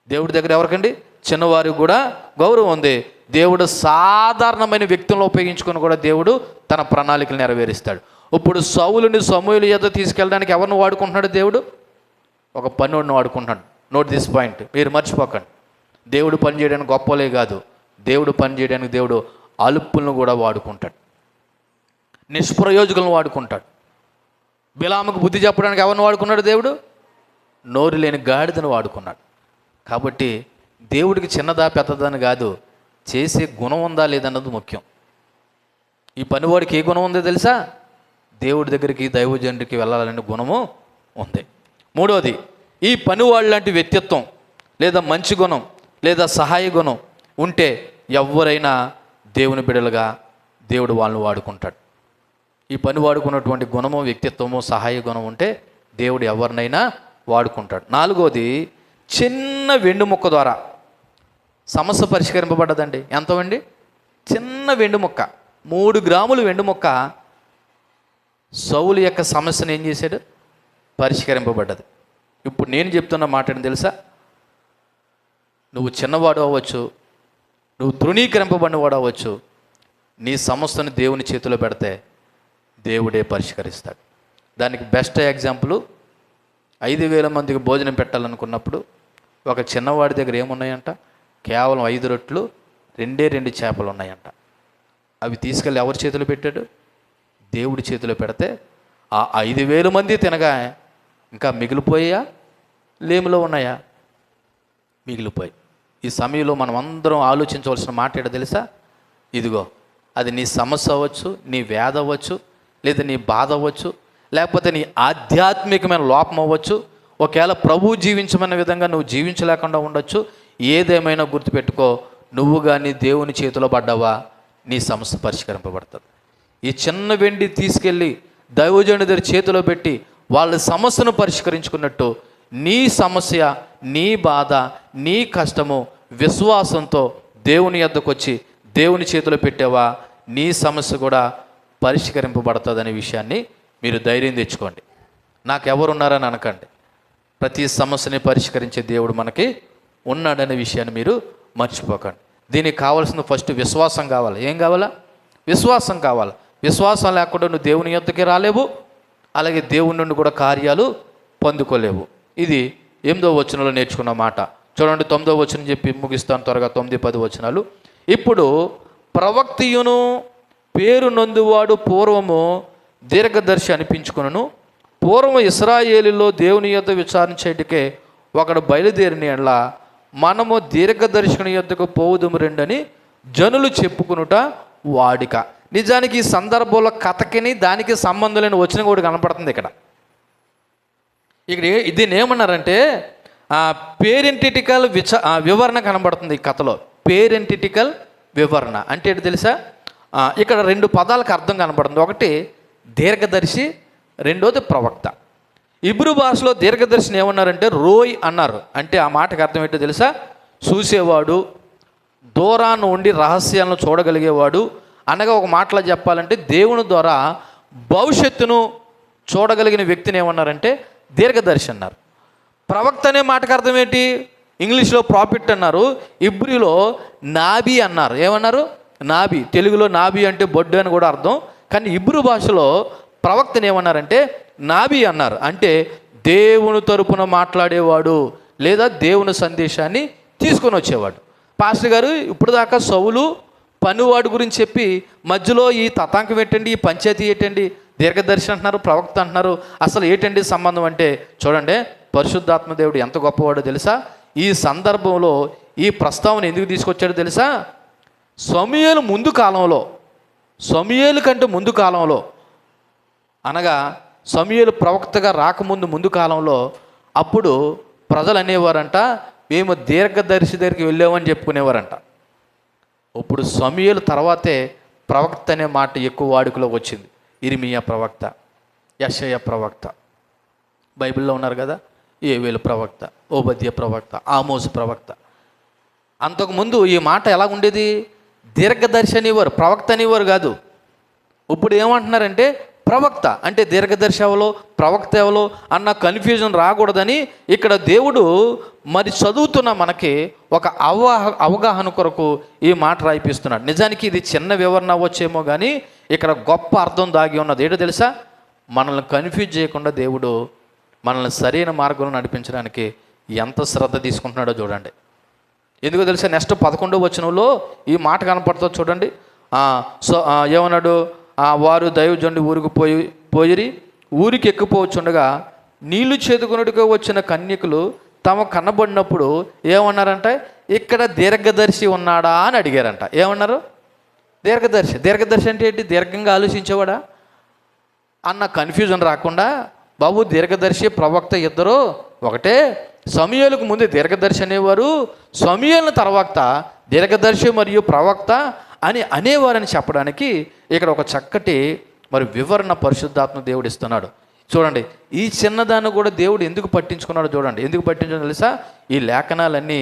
దేవుడి దగ్గర ఎవరికండి? చిన్నవారికి కూడా గౌరవం ఉంది. దేవుడు సాధారణమైన వ్యక్తులను ఉపయోగించుకొని కూడా దేవుడు తన ప్రణాళికలు నెరవేరుస్తాడు. ఇప్పుడు సౌలుని సమూయేలు యొద్ద తీసుకెళ్ళడానికి ఎవరిని వాడుకుంటున్నాడు? దేవుడు ఒక పనివాడిని వాడుకుంటున్నాడు. నోట్ దిస్ పాయింట్, మీరు మర్చిపోకండి. దేవుడు పని చేయడానికి గొప్పలే కాదు, దేవుడు పని చేయడానికి దేవుడు అలుపులను కూడా వాడుకుంటాడు, నిష్ప్రయోజకులను వాడుకుంటాడు. బిలాముకు బుద్ధి చెప్పడానికి ఎవరిని వాడుకున్నాడు? దేవుడు నోరు లేని గాడిదను వాడుకున్నాడు. కాబట్టి దేవుడికి చిన్నదా పెద్దదని కాదు, చేసే గుణం ఉందా లేదన్నది ముఖ్యం. ఈ పనివాడికి ఏ గుణం ఉందో తెలుసా? దేవుడి దగ్గరికి, దైవజనుడికి వెళ్ళాలనే గుణము ఉంది. మూడవది, ఈ పనివాళ్ళ లాంటి వ్యక్తిత్వం లేదా మంచి గుణం లేదా సహాయ గుణం ఉంటే ఎవరైనా దేవుని బిడ్డలుగా దేవుడు వాళ్ళని వాడుకుంటాడు. ఈ పని వాడుకున్నటువంటి గుణము, వ్యక్తిత్వము, సహాయ గుణం ఉంటే దేవుడు ఎవరినైనా వాడుకుంటాడు. నాలుగోది, చిన్న వెండి ముక్క ద్వారా సమస్య పరిష్కరింపబడ్డదండి. ఎంత వెండి? చిన్న వెండి ముక్క, 3 గ్రాములు వెండి ముక్క సౌలు యొక్క సమస్యను ఏం చేశాడు? పరిష్కరింపబడ్డది. ఇప్పుడు నేను చెప్తున్న మాట ఏంటి తెలుసా? నువ్వు చిన్నవాడు అవ్వచ్చు, నువ్వు తృణీకరింపబడినవాడు అవ్వచ్చు, నీ సమస్యను దేవుని చేతిలో పెడితే దేవుడే పరిష్కరిస్తాడు. దానికి బెస్ట్ ఎగ్జాంపుల్, 5,000 మందికి భోజనం పెట్టాలనుకున్నప్పుడు ఒక చిన్నవాడి దగ్గర ఏమున్నాయంట? కేవలం 5 రొట్లు, 2 చేపలు ఉన్నాయంట. అవి తీసుకెళ్ళి ఎవరి చేతిలో పెట్టాడు? దేవుడి చేతిలో పెడితే ఆ 5,000 మంది తినగా ఇంకా మిగిలిపోయా, లేమిలో ఉన్నాయా? మిగిలిపోయి. ఈ సమయంలో మనం అందరం ఆలోచించవలసిన మాట ఏంటో తెలుసా? ఇదిగో, అది నీ సమస్య అవ్వచ్చు, నీ వ్యాధి అవ్వచ్చు, లేదా నీ బాధ అవ్వచ్చు, లేకపోతే నీ ఆధ్యాత్మికమైన లోపం అవ్వచ్చు, ఒకవేళ ప్రభువు జీవించమన్న విధంగా నువ్వు జీవించలేకుండా ఉండొచ్చు. ఏదేమైనా గుర్తుపెట్టుకో, నువ్వు కానీ దేవుని చేతిలో పడ్డావా, నీ సమస్య పరిష్కరింపబడుతుంది. ఈ చిన్న వెండి తీసుకెళ్ళి దైవజనుడి దగ్గర చేతిలో పెట్టి వాళ్ళ సమస్యను పరిష్కరించుకున్నట్టు నీ సమస్య, నీ బాధ, నీ కష్టము విశ్వాసంతో దేవుని యొద్దకు వచ్చి దేవుని చేతిలో పెట్టావా, నీ సమస్య కూడా పరిష్కరింపబడుతుందనే విషయాన్ని మీరు ధైర్యం తెచ్చుకోండి. నాకు ఎవరున్నారని అనకండి. ప్రతి సమస్యని పరిష్కరించే దేవుడు మనకి ఉన్నాడనే విషయాన్ని మీరు మర్చిపోకండి. దీనికి కావాల్సిన ఫస్ట్ విశ్వాసం కావాలి. ఏం కావాలా? విశ్వాసం కావాలి. విశ్వాసం లేకుండా నువ్వు దేవుని యొద్దకి రాలేవు, అలాగే దేవుని నుండి కూడా కార్యాలు పొందుకోలేవు. ఇది 8వ వచనంలో నేర్చుకున్న మాట. చూడండి, 9వ వచనం చెప్పి ముగిస్తాను త్వరగా. 9, 10 వచనాలు. ఇప్పుడు ప్రవక్తయును పేరు నొందువాడు పూర్వము దీర్ఘదర్శి అనిపించుకును. పూర్వం ఇశ్రాయేలులో దేవుని యొద్ద విచారించేటికే ఒకడు బయలుదేరిన యెడల మనము దీర్ఘదర్శిని యొద్దకు పోవుదుము రెండని జనులు చెప్పుకునుట వాడిక. నిజానికి ఈ సందర్భంలో కథకిని దానికి సంబంధం లేని వచనం కూడా కనపడుతుంది ఇక్కడ. దీన్ని ఏమన్నారంటే పేరెంటిటికల్ వివరణ కనబడుతుంది ఈ కథలో. పేరెంటిటికల్ వివరణ అంటే ఏంటి తెలుసా? ఇక్కడ రెండు పదాలకు అర్థం కనబడుతుంది. ఒకటి దీర్ఘదర్శి, రెండోది ప్రవక్త. ఇబ్రూ భాషలో దీర్ఘదర్శిని ఏమన్నారంటే రోయ్ అన్నారు. అంటే ఆ మాటకు అర్థం ఏంటో తెలుసా? చూసేవాడు, దూరాన్ని ఉండి రహస్యాలను చూడగలిగేవాడు. అనగా ఒక మాటలో చెప్పాలంటే దేవుని ద్వారా భవిష్యత్తును చూడగలిగిన వ్యక్తిని ఏమన్నారంటే దీర్ఘదర్శి అన్నారు. ప్రవక్త అనే మాటకు అర్థం ఏంటి? ఇంగ్లీష్లో ప్రాఫిట్ అన్నారు, ఇబ్రిలో నాబీ అన్నారు. ఏమన్నారు? నాబీ. తెలుగులో నాబీ అంటే బొడ్డు అని కూడా అర్థం. కానీ ఇబ్రూ భాషలో ప్రవక్తని ఏమన్నారంటే నాబీ అన్నారు. అంటే దేవుని తరపున మాట్లాడేవాడు లేదా దేవుని సందేశాన్ని తీసుకొని వచ్చేవాడు. పాస్టర్ గారు ఇప్పుడు దాకా సౌలు పనివాడు గురించి చెప్పి మధ్యలో ఈ తతాంకం ఏంటండి, ఈ పంచాయతీ ఏంటండి, దీర్ఘదర్శి అంటున్నారు, ప్రవక్త అంటున్నారు, అసలు ఏంటండి సంబంధం అంటే చూడండి, పరిశుద్ధాత్మ దేవుడు ఎంత గొప్పవాడో తెలుసా? ఈ సందర్భంలో ఈ ప్రస్తావన ఎందుకు తీసుకొచ్చాడో తెలుసా? సమూయేలు ముందు కాలంలో, సమూయేలు కంటే ముందు కాలంలో, అనగా సమూయేలు ప్రవక్తగా రాకముందు ముందు కాలంలో అప్పుడు ప్రజలు అనేవారంట, మేము దీర్ఘదర్శి దగ్గరికి వెళ్ళామని చెప్పుకునేవారంట. ఇప్పుడు సమూయేలు తర్వాతే ప్రవక్త అనే మాట ఎక్కువ వాడుకలోకి వచ్చింది. ఇర్మియా ప్రవక్త, యెషయా ప్రవక్త, బైబిల్లో ఉన్నారు కదా, యోవేలు ప్రవక్త, ఓబద్య ప్రవక్త, ఆమోసు ప్రవక్త. అంతకుముందు ఈ మాట ఎలా ఉండేది? దీర్ఘదర్శి అనేవారు, ప్రవక్త అనేవారు కాదు. ఇప్పుడు ఏమంటున్నారంటే ప్రవక్త. అంటే దీర్ఘదర్శి ఎవలో ప్రవక్త ఎవలో అన్న కన్ఫ్యూజన్ రాకూడదని ఇక్కడ దేవుడు మరి చదువుతున్న మనకి ఒక అవగాహన కొరకు ఈ మాట రాయిపిస్తున్నాడు. నిజానికి ఇది చిన్న వివరణ అవ్వచ్చేమో కానీ ఇక్కడ గొప్ప అర్థం దాగి ఉన్నది. ఏంటో తెలుసా? మనల్ని కన్ఫ్యూజ్ చేయకుండా దేవుడు మనల్ని సరైన మార్గంలో నడిపించడానికి ఎంత శ్రద్ధ తీసుకుంటున్నాడో చూడండి. ఎందుకో తెలుసా? నెక్స్ట్ 11వ వచనంలో ఈ మాట కనపడుతుంది చూడండి. ఏమన్నాడు? వారు దైవజనుడి ఊరికి పోయిరి, ఊరికి ఎక్కిపోవచ్చుండగా నీళ్లు చేదుకున్నట్టుగా వచ్చిన కన్యకులు తమ కనబడినప్పుడు ఏమన్నారంటే ఇక్కడ దీర్ఘదర్శి ఉన్నాడా అని అడిగారంట. ఏమన్నారు? దీర్ఘదర్శి. దీర్ఘదర్శి అంటే ఏంటి? దీర్ఘంగా ఆలోచించేవాడా అన్న కన్ఫ్యూజన్ రాకుండా, బాబు దీర్ఘదర్శి ప్రవక్త ఇద్దరు ఒకటే. సమూయేలుకు ముందు దీర్ఘదర్శి అనేవారు, సమూయేలు తర్వాత దీర్ఘదర్శి మరియు ప్రవక్త అని అనేవారని చెప్పడానికి ఇక్కడ ఒక చక్కటి మరి వివరణ పరిశుద్ధాత్మ దేవుడు ఇస్తున్నాడు. చూడండి, ఈ చిన్నదాన్ని కూడా దేవుడు ఎందుకు పట్టించుకున్నాడో చూడండి. ఎందుకు పట్టించుకో తెలుసా? ఈ లేఖనాలన్నీ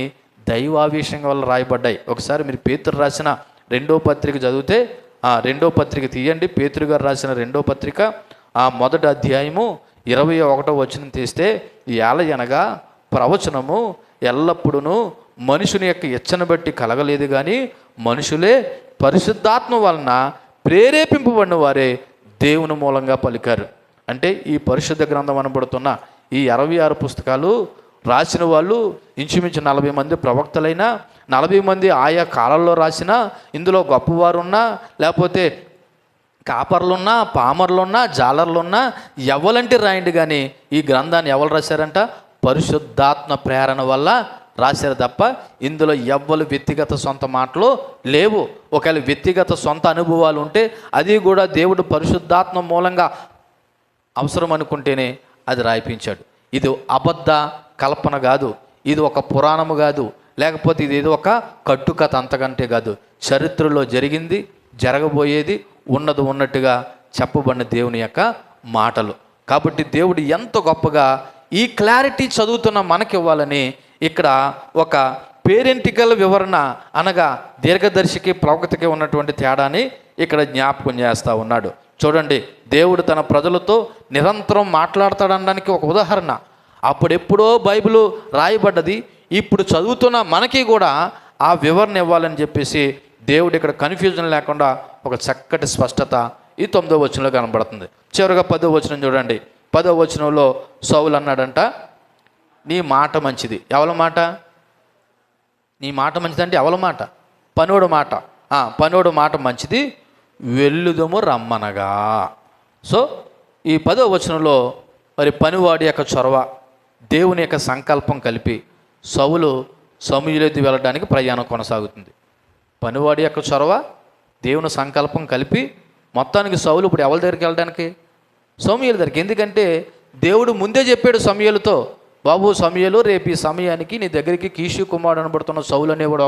దైవావేశం వల్ల రాయబడ్డాయి. ఒకసారి మీరు పేతురు రాసిన 2వ పత్రిక చదివితే, 2వ పత్రిక తీయండి. పేతురు గారు రాసిన 2వ పత్రిక 1వ అధ్యాయము 21వ వచనం తీస్తే, ఏలయనగా ప్రవచనము ఎల్లప్పుడూ మనుషుని యొక్క ఇచ్చను బట్టి కలగలేదు కానీ మనుషులే పరిశుద్ధాత్మ వలన ప్రేరేపింపబడిన వారే దేవుని మూలంగా పలికారు. అంటే ఈ పరిశుద్ధ గ్రంథం అనబడుతున్న ఈ 66 పుస్తకాలు రాసిన వాళ్ళు ఇంచుమించు 40 మంది ప్రవక్తలైనా, 40 మంది ఆయా కాలాల్లో రాసిన, ఇందులో గొప్పవారున్నా లేకపోతే కాపర్లున్నా, పామర్లున్నా, జాలర్లున్నా, ఎవలంటే రాయండి కానీ ఈ గ్రంథాన్ని ఎవరు రాశారంట? పరిశుద్ధాత్మ ప్రేరణ వల్ల రాశారు తప్ప ఇందులో ఎవ్వరు వ్యక్తిగత సొంత మాటలు లేవు. ఒకవేళ వ్యక్తిగత సొంత అనుభవాలు ఉంటే అది కూడా దేవుడు పరిశుద్ధాత్మ మూలంగా అవసరం అనుకుంటేనే అది రాయిపించాడు. ఇది అబద్ధ కల్పన కాదు, ఇది ఒక పురాణము కాదు, లేకపోతే ఇది ఏదో ఒక కట్టుకథ అంతకంటే కాదు. చరిత్రలో జరిగింది, జరగబోయేది, ఉన్నది ఉన్నట్టుగా చెప్పబడిన దేవుని యొక్క మాటలు. కాబట్టి దేవుడు ఎంత గొప్పగా ఈ క్లారిటీ చదువుతున్న మనకి ఇవ్వాలని ఇక్కడ ఒక పేరెంటికల్ వివరణ అనగా దీర్ఘదర్శికి ప్రవక్తకి ఉన్నటువంటి తేడాని ఇక్కడ జ్ఞాపకం చేస్తూ ఉన్నాడు. చూడండి, దేవుడు తన ప్రజలతో నిరంతరం మాట్లాడతాడనడానికి ఒక ఉదాహరణ. అప్పుడెప్పుడో బైబిల్ రాయబడ్డది, ఇప్పుడు చదువుతున్న మనకి కూడా ఆ వివరణ ఇవ్వాలని చెప్పేసి దేవుడు ఇక్కడ కన్ఫ్యూజన్ లేకుండా ఒక చక్కటి స్పష్టత ఈ 9వ వచనంలో కనబడుతుంది. చివరిగా 10వ వచనం చూడండి. 10వ వచనంలో సౌలు అన్నాడంట, నీ మాట మంచిది. ఎవరి మాట? నీ మాట మంచిది అంటే ఎవరి మాట? పనోడు మాట మంచిది, వెళ్ళుదము రమ్మనగా. సో ఈ 10వ వచనంలో మరి పనివాడి యొక్క చొరవ, దేవుని యొక్క సంకల్పం కలిపి సౌలు సమూయేలు వెళ్ళడానికి ప్రయాణం కొనసాగుతుంది. పనివాడి యొక్క చొరవ, దేవుని సంకల్పం కలిపి మొత్తానికి సౌలు ఇప్పుడు ఎవరి దగ్గరికి వెళ్ళడానికి? సమూయేలు దగ్గరికి. ఎందుకంటే దేవుడు ముందే చెప్పాడు సమూయేలుతో, బాబు సమూయేలు, రేపు ఈ సమయానికి నీ దగ్గరికి కీషు కుమారుడు అనబడుతున్న సౌలు అనేవాడు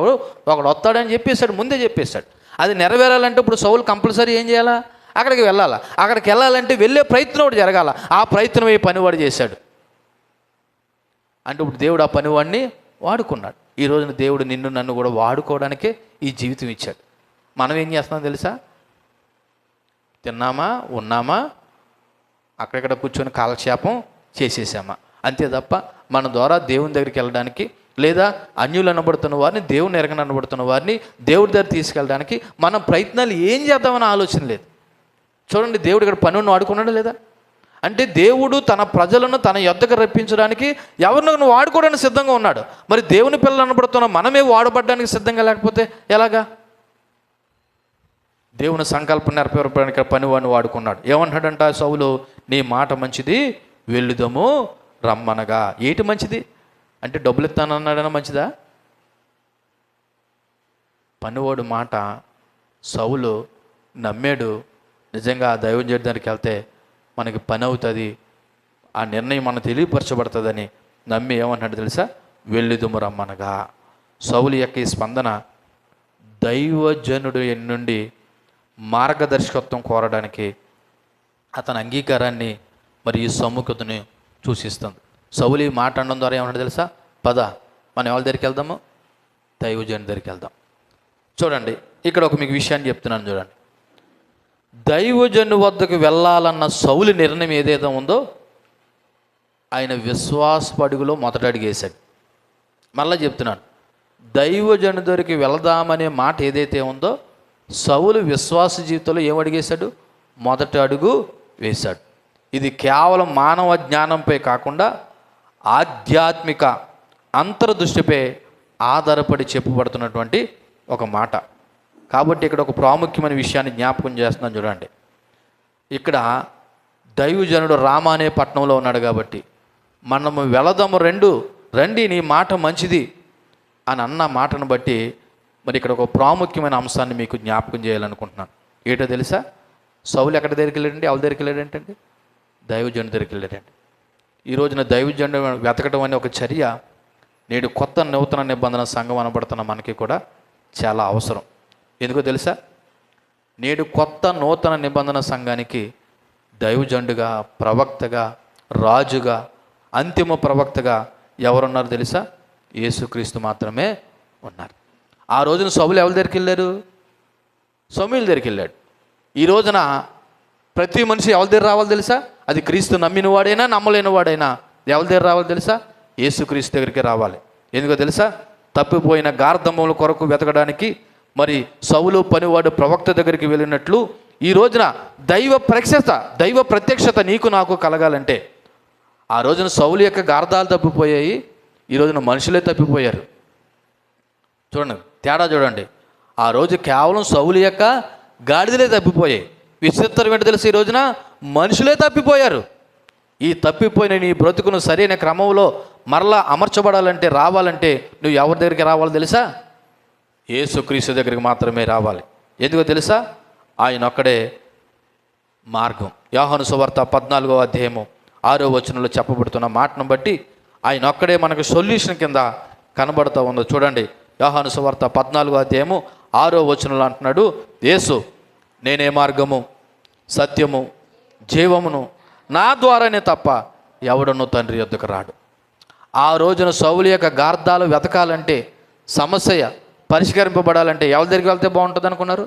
ఒకడు వస్తాడని చెప్పేశాడు, ముందే చెప్పేశాడు. అది నెరవేరాలంటే ఇప్పుడు సౌలు కంపల్సరీ ఏం చేయాలా? అక్కడికి వెళ్ళాలా. అక్కడికి వెళ్ళాలంటే వెళ్ళే ప్రయత్నం ఒకటి జరగాల. ఆ ప్రయత్నం ఈ పనివాడు చేశాడు. అంటే ఇప్పుడు దేవుడు ఆ పనివాడిని వాడుకున్నాడు. ఈ రోజున దేవుడు నిన్ను నన్ను కూడా వాడుకోవడానికే ఈ జీవితం ఇచ్చాడు. మనం ఏం చేస్తున్నాం తెలుసా? తిన్నామా, ఉన్నామా, అక్కడెక్కడ కూర్చొని కాలక్షేపం చేసేసామా, అంతే తప్ప మన ద్వారా దేవుని దగ్గరికి వెళ్ళడానికి, లేదా అన్యులు అనబడుతున్న వారిని, దేవుని ఎరగని అనబడుతున్న వారిని దేవుడి దగ్గర తీసుకెళ్ళడానికి మనం ప్రయత్నాలు ఏం చేద్దామని ఆలోచన లేదు. చూడండి, దేవుడు ఇక్కడ పనులను వాడుకున్నాడా లేదా? అంటే దేవుడు తన ప్రజలను తన యొద్దకు రప్పించడానికి ఎవరినో వాడుకోవడానికి సిద్ధంగా ఉన్నాడు. మరి దేవుని పిల్లలు అనబడుతున్న మనమే వాడబడడానికి సిద్ధంగా లేకపోతే ఎలాగా? దేవుని సంకల్పం నెరవేర్చడానికి పనివాడిని వాడుకున్నాడు. ఏమంటాడంట సౌలు? నీ మాట మంచిది, వెళ్ళుదము రమ్మనగా. ఏటి మంచిది అంటే డబ్బులు ఇస్తానన్నాడన్నా మంచిదా? పనివాడు మాట సౌలు నమ్మాడు. నిజంగా ఆ దైవజనుడి దగ్గరికి వెళ్తే మనకి పని అవుతుంది, ఆ నిర్ణయం మనకు తెలియపరచబడుతుందని నమ్మి ఏమన్నాడు తెలుసా? వెళ్ళుదుము రమ్మనగా. సౌలు యొక్క ఈ స్పందన దైవజనుడు నుండి మార్గదర్శకత్వం కోరడానికి అతని అంగీకారాన్ని మరి ఈ సముఖతని సూచిస్తుంది. సౌలు ఈ మాట అనడం ద్వారా ఏమన్నా తెలుసా? పద మనం ఎవరి దగ్గరికి వెళ్దాము? దైవజనుడి దగ్గరికి వెళ్దాం. చూడండి, ఇక్కడ ఒక మీకు విషయాన్ని చెప్తున్నాను చూడండి. దైవజను వద్దకు వెళ్ళాలన్న సౌలు నిర్ణయం ఏదైతే ఉందో ఆయన విశ్వాసపు అడుగులో మొదటి అడుగు వేశాడు. మళ్ళీ చెప్తున్నాను, దైవజను దగ్గరికి వెళదామనే మాట ఏదైతే ఉందో సౌలు విశ్వాస జీవితంలో ఏం అడిగేశాడు? మొదటి అడుగు వేశాడు. ఇది కేవలం మానవ జ్ఞానంపై కాకుండా ఆధ్యాత్మిక అంతర్దృష్టిపై ఆధారపడి చెప్పబడుతున్నటువంటి ఒక మాట. కాబట్టి ఇక్కడ ఒక ప్రాముఖ్యమైన విషయాన్ని జ్ఞాపకం చేస్తున్నాను చూడండి. ఇక్కడ దైవజనుడు రామ అనే పట్టణంలో ఉన్నాడు కాబట్టి మనము వెళదాము, రండి నీ మాట మంచిది అని అన్న మాటను బట్టి మరి ఇక్కడ ఒక ప్రాముఖ్యమైన అంశాన్ని మీకు జ్ఞాపకం చేయాలనుకుంటున్నాను. ఏంటో తెలుసా? సౌలు ఎక్కడి దగ్గరికి వెళ్ళాడండి? ఎవరి దగ్గరికి వెళ్ళాడంటండి? దైవజనుడి దగ్గరికి వెళ్ళాడండి. ఈ రోజున దైవజనుడు వెతకడం అనే ఒక చర్య నేడు కొత్త నూతన నిబంధన సంఘం అనబడుతున్న మనకి కూడా చాలా అవసరం. ఎందుకో తెలుసా? నేడు కొత్త నూతన నిబంధన సంఘానికి దైవజనుడిగా, ప్రవక్తగా, రాజుగా, అంతిమ ప్రవక్తగా ఎవరున్నారు తెలుసా? యేసుక్రీస్తు మాత్రమే ఉన్నారు. ఆ రోజున సౌలు ఎవరి దగ్గరికి వెళ్ళారు? సమూయేలు దగ్గరికి వెళ్ళాడు. ఈ రోజున ప్రతి మనిషి ఎవరి దగ్గర రావాలి తెలుసా? అది క్రీస్తు నమ్మిన వాడైనా నమ్మలేని వాడైనా ఎవరి దగ్గర రావాలి తెలుసా? యేసుక్రీస్తు దగ్గరికి రావాలి. ఎందుకో తెలుసా? తప్పిపోయిన గార్ధముల కొరకు వెతకడానికి మరి సౌలు పనివాడు ప్రవక్త దగ్గరికి వెళ్ళినట్లు ఈ రోజున దైవ ప్రత్యక్షత నీకు నాకు కలగాలంటే ఆ రోజున సౌలు యొక్క గార్ధాలు తప్పిపోయాయి, ఈ రోజున మనుషులే తప్పిపోయారు. చూడండి తేడా చూడండి. ఆ రోజు కేవలం సౌలు యొక్క గాడిదలే తప్పిపోయాయి. విచిత్రం ఏంటో తెలుసు? ఈ రోజున మనుషులే తప్పిపోయారు. ఈ తప్పిపోయిన నీ బ్రతుకును సరైన క్రమంలో మరలా అమర్చబడాలంటే, రావాలంటే నువ్వు ఎవరి దగ్గరికి రావాలి తెలుసా? యేసుక్రీస్తు దగ్గరికి మాత్రమే రావాలి. ఎందుకో తెలుసా? ఆయన ఒక్కడే మార్గం. యోహాను సువార్త 14వ అధ్యాయము 6వ వచనంలో చెప్పబడుతున్న మాటను బట్టి ఆయన ఒక్కడే మనకు సొల్యూషన్ కింద కనబడుతూ ఉందో చూడండి. యోహాను సువార్త 14వ అధ్యాయము 6వ వచనంలో అంటున్నాడు, యేసు నేనే మార్గము, సత్యము, జీవమును, నా ద్వారానే తప్ప ఎవడనూ తండ్రి యొద్దకు రాడు. ఆ రోజున సౌలు యొక్క గార్ధాలు వెతకాలంటే, సమస్య పరిష్కరింపబడాలంటే ఎవరి దగ్గరికి వెళ్తే బాగుంటుంది అనుకున్నారు?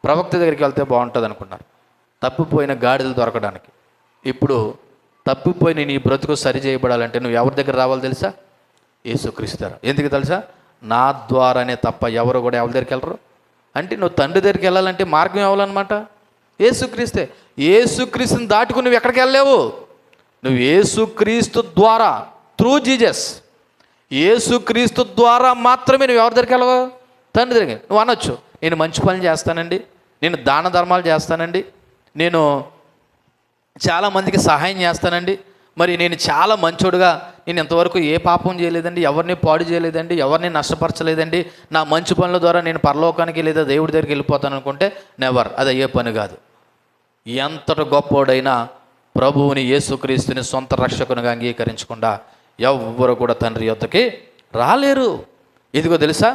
ప్రవక్త దగ్గరికి వెళ్తే బాగుంటుంది అనుకున్నారు. తప్పిపోయిన గాడిదలు దొరకడానికి. ఇప్పుడు తప్పిపోయిన నీ బ్రతుకు సరి చేయబడాలంటే నువ్వు ఎవరి దగ్గర రావాలి తెలుసా? యేసుక్రీస్తు దగ్గర. ఎందుకు తెలుసా? నా ద్వారానే తప్ప ఎవరు కూడా ఎవరి దగ్గరికి వెళ్ళరు. అంటే నువ్వు తండ్రి దగ్గరికి వెళ్ళాలంటే మార్గం ఇవ్వాలన్నమాట యేసుక్రీస్తే. యేసుక్రీస్తుని దాటుకుని నువ్వు ఎక్కడికి వెళ్ళలేవు. నువ్వు యేసుక్రీస్తు ద్వారా, త్రూ జీసస్, యేసుక్రీస్తు ద్వారా మాత్రమే నువ్వు ఎవరి దగ్గరికి వెళ్ళవు? తండ్రి దగ్గర నువ్వు అనొచ్చు, నేను మంచి పనులు చేస్తానండి, నేను దాన ధర్మాలు చేస్తానండి, నేను చాలామందికి సహాయం చేస్తానండి, మరి నేను చాలా మంచోడుగా, నేను ఇంతవరకు ఏ పాపం చేయలేదండి, ఎవరిని పాడు చేయలేదండి, ఎవరిని నష్టపరచలేదండి, నా మంచి పనుల ద్వారా నేను పరలోకానికి లేదా దేవుడి దగ్గరికి వెళ్ళిపోతాను అనుకుంటే నెవర్, అది అయ్యే పని కాదు. ఎంతటి గొప్పోడైనా ప్రభువుని యేసుక్రీస్తుని సొంత రక్షకునిగా అంగీకరించకుండా ఎవ్వరు కూడా తండ్రి యొద్దకి రాలేరు. ఇదిగో తెలుసా,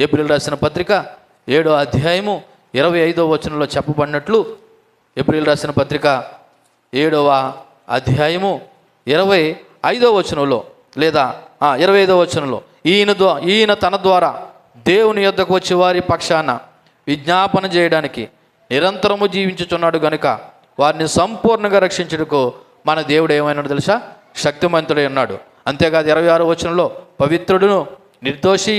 ఏప్రిల్ రాసిన పత్రిక 7వ అధ్యాయము 25వ వచనంలో చెప్పబడినట్లు, ఏప్రిల్ రాసిన పత్రిక 7వ అధ్యాయము 25వ వచనంలో లేదా 25వ వచనంలో, ఈయన తన ద్వారా దేవుని యొద్దకు వచ్చే వారి పక్షాన విజ్ఞాపన చేయడానికి నిరంతరము జీవించుచున్నాడు గనుక వారిని సంపూర్ణంగా రక్షించుటకు మన దేవుడు ఏమైనాడు తెలుసా, శక్తిమంతుడై ఉన్నాడు. అంతేకాదు 26వ వచనంలో, పవిత్రుడును నిర్దోషి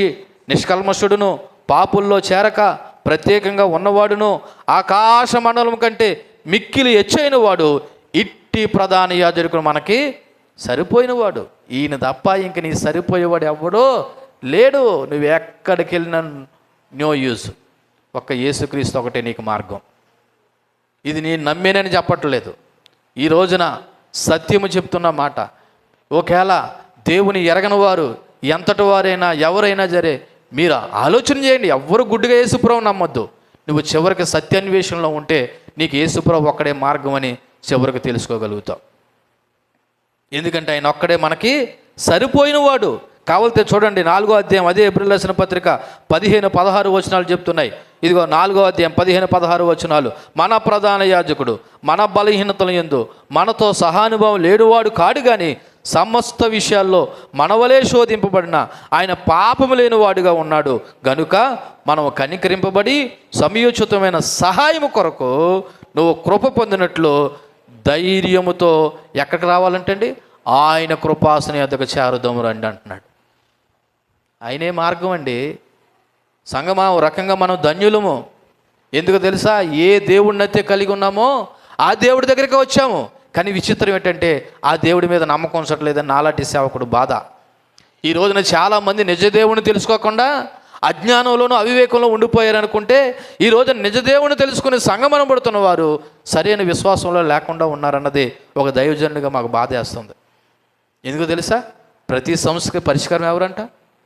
నిష్కల్మషుడును పాపుల్లో చేరక ప్రత్యేకంగా ఉన్నవాడును ఆకాశ మండలం కంటే మిక్కిలి ఎచ్చైన వాడు ఇట్టి ప్రధాన యాజకుడు మనకి సరిపోయినవాడు. ఈయన తప్ప ఇంక నీ సరిపోయేవాడు ఎవడో లేడు. నువ్వు ఎక్కడికి వెళ్ళినా నో యూజ్. ఒక్క యేసుక్రీస్తు ఒకటే నీకు మార్గం. ఇది నేను నమ్మేనని చెప్పట్లేదు, ఈ రోజున సత్యము చెప్తున్న మాట. ఒకవేళ దేవుని ఎరగని వారు ఎంతటి వారైనా ఎవరైనా సరే మీరు ఆలోచన చేయండి. ఎవ్వరు గుడ్డిగా యేసుప్రభు నమ్మొద్దు. నువ్వు చివరికి సత్యాన్వేషణలో ఉంటే నీకు యేసుప్రభు ఒక్కడే మార్గం అని చివరికి తెలుసుకోగలుగుతావు. ఎందుకంటే ఆయన ఒక్కడే మనకి సరిపోయినవాడు. కావాలితే చూడండి 4వ అధ్యాయం, అదే ఏప్రిల్ రాసిన పత్రిక 15-16 వచనాలు చెప్తున్నాయి. ఇదిగో 4వ అధ్యాయం 15-16 వచనాలు. మన ప్రధాన యాజకుడు మన బలహీనతల యందు మనతో సహానుభవం లేనివాడు కాడు, కానీ సమస్త విషయాల్లో మనవలే శోధింపబడిన ఆయన పాపము లేనివాడుగా ఉన్నాడు గనుక మనం కనికరింపబడి సమయోచితమైన సహాయము కొరకు నువ్వు కృప పొందినట్లు ధైర్యముతో ఎక్కడికి రావాలంటండి, ఆయన కృపాసన యొద్దకు చేరుదాము రండి అంటున్నాడు. ఆయనే మార్గం అండి. సంగమా, ఓ రకంగా మనం ధన్యులము. ఎందుకు తెలుసా, ఏ దేవుడినైతే కలిగి ఉన్నామో ఆ దేవుడి దగ్గరికి వచ్చాము. కానీ విచిత్రం ఏంటంటే ఆ దేవుడి మీద నమ్మకం ఉంచట్లేదని నాలాంటి సేవకుడు బాధ. ఈ రోజున చాలామంది నిజ దేవుడిని తెలుసుకోకుండా అజ్ఞానంలోనూ అవివేకంలో ఉండిపోయారనుకుంటే, ఈ రోజు నిజ దేవుని తెలుసుకుని సంగమనం పడుతున్న వారు సరైన విశ్వాసంలో లేకుండా ఉన్నారన్నది ఒక దైవజనుడిగా మాకు బాధ వేస్తుంది. ఎందుకు తెలుసా, ప్రతి సమస్యకి పరిష్కారం ఎవరంట?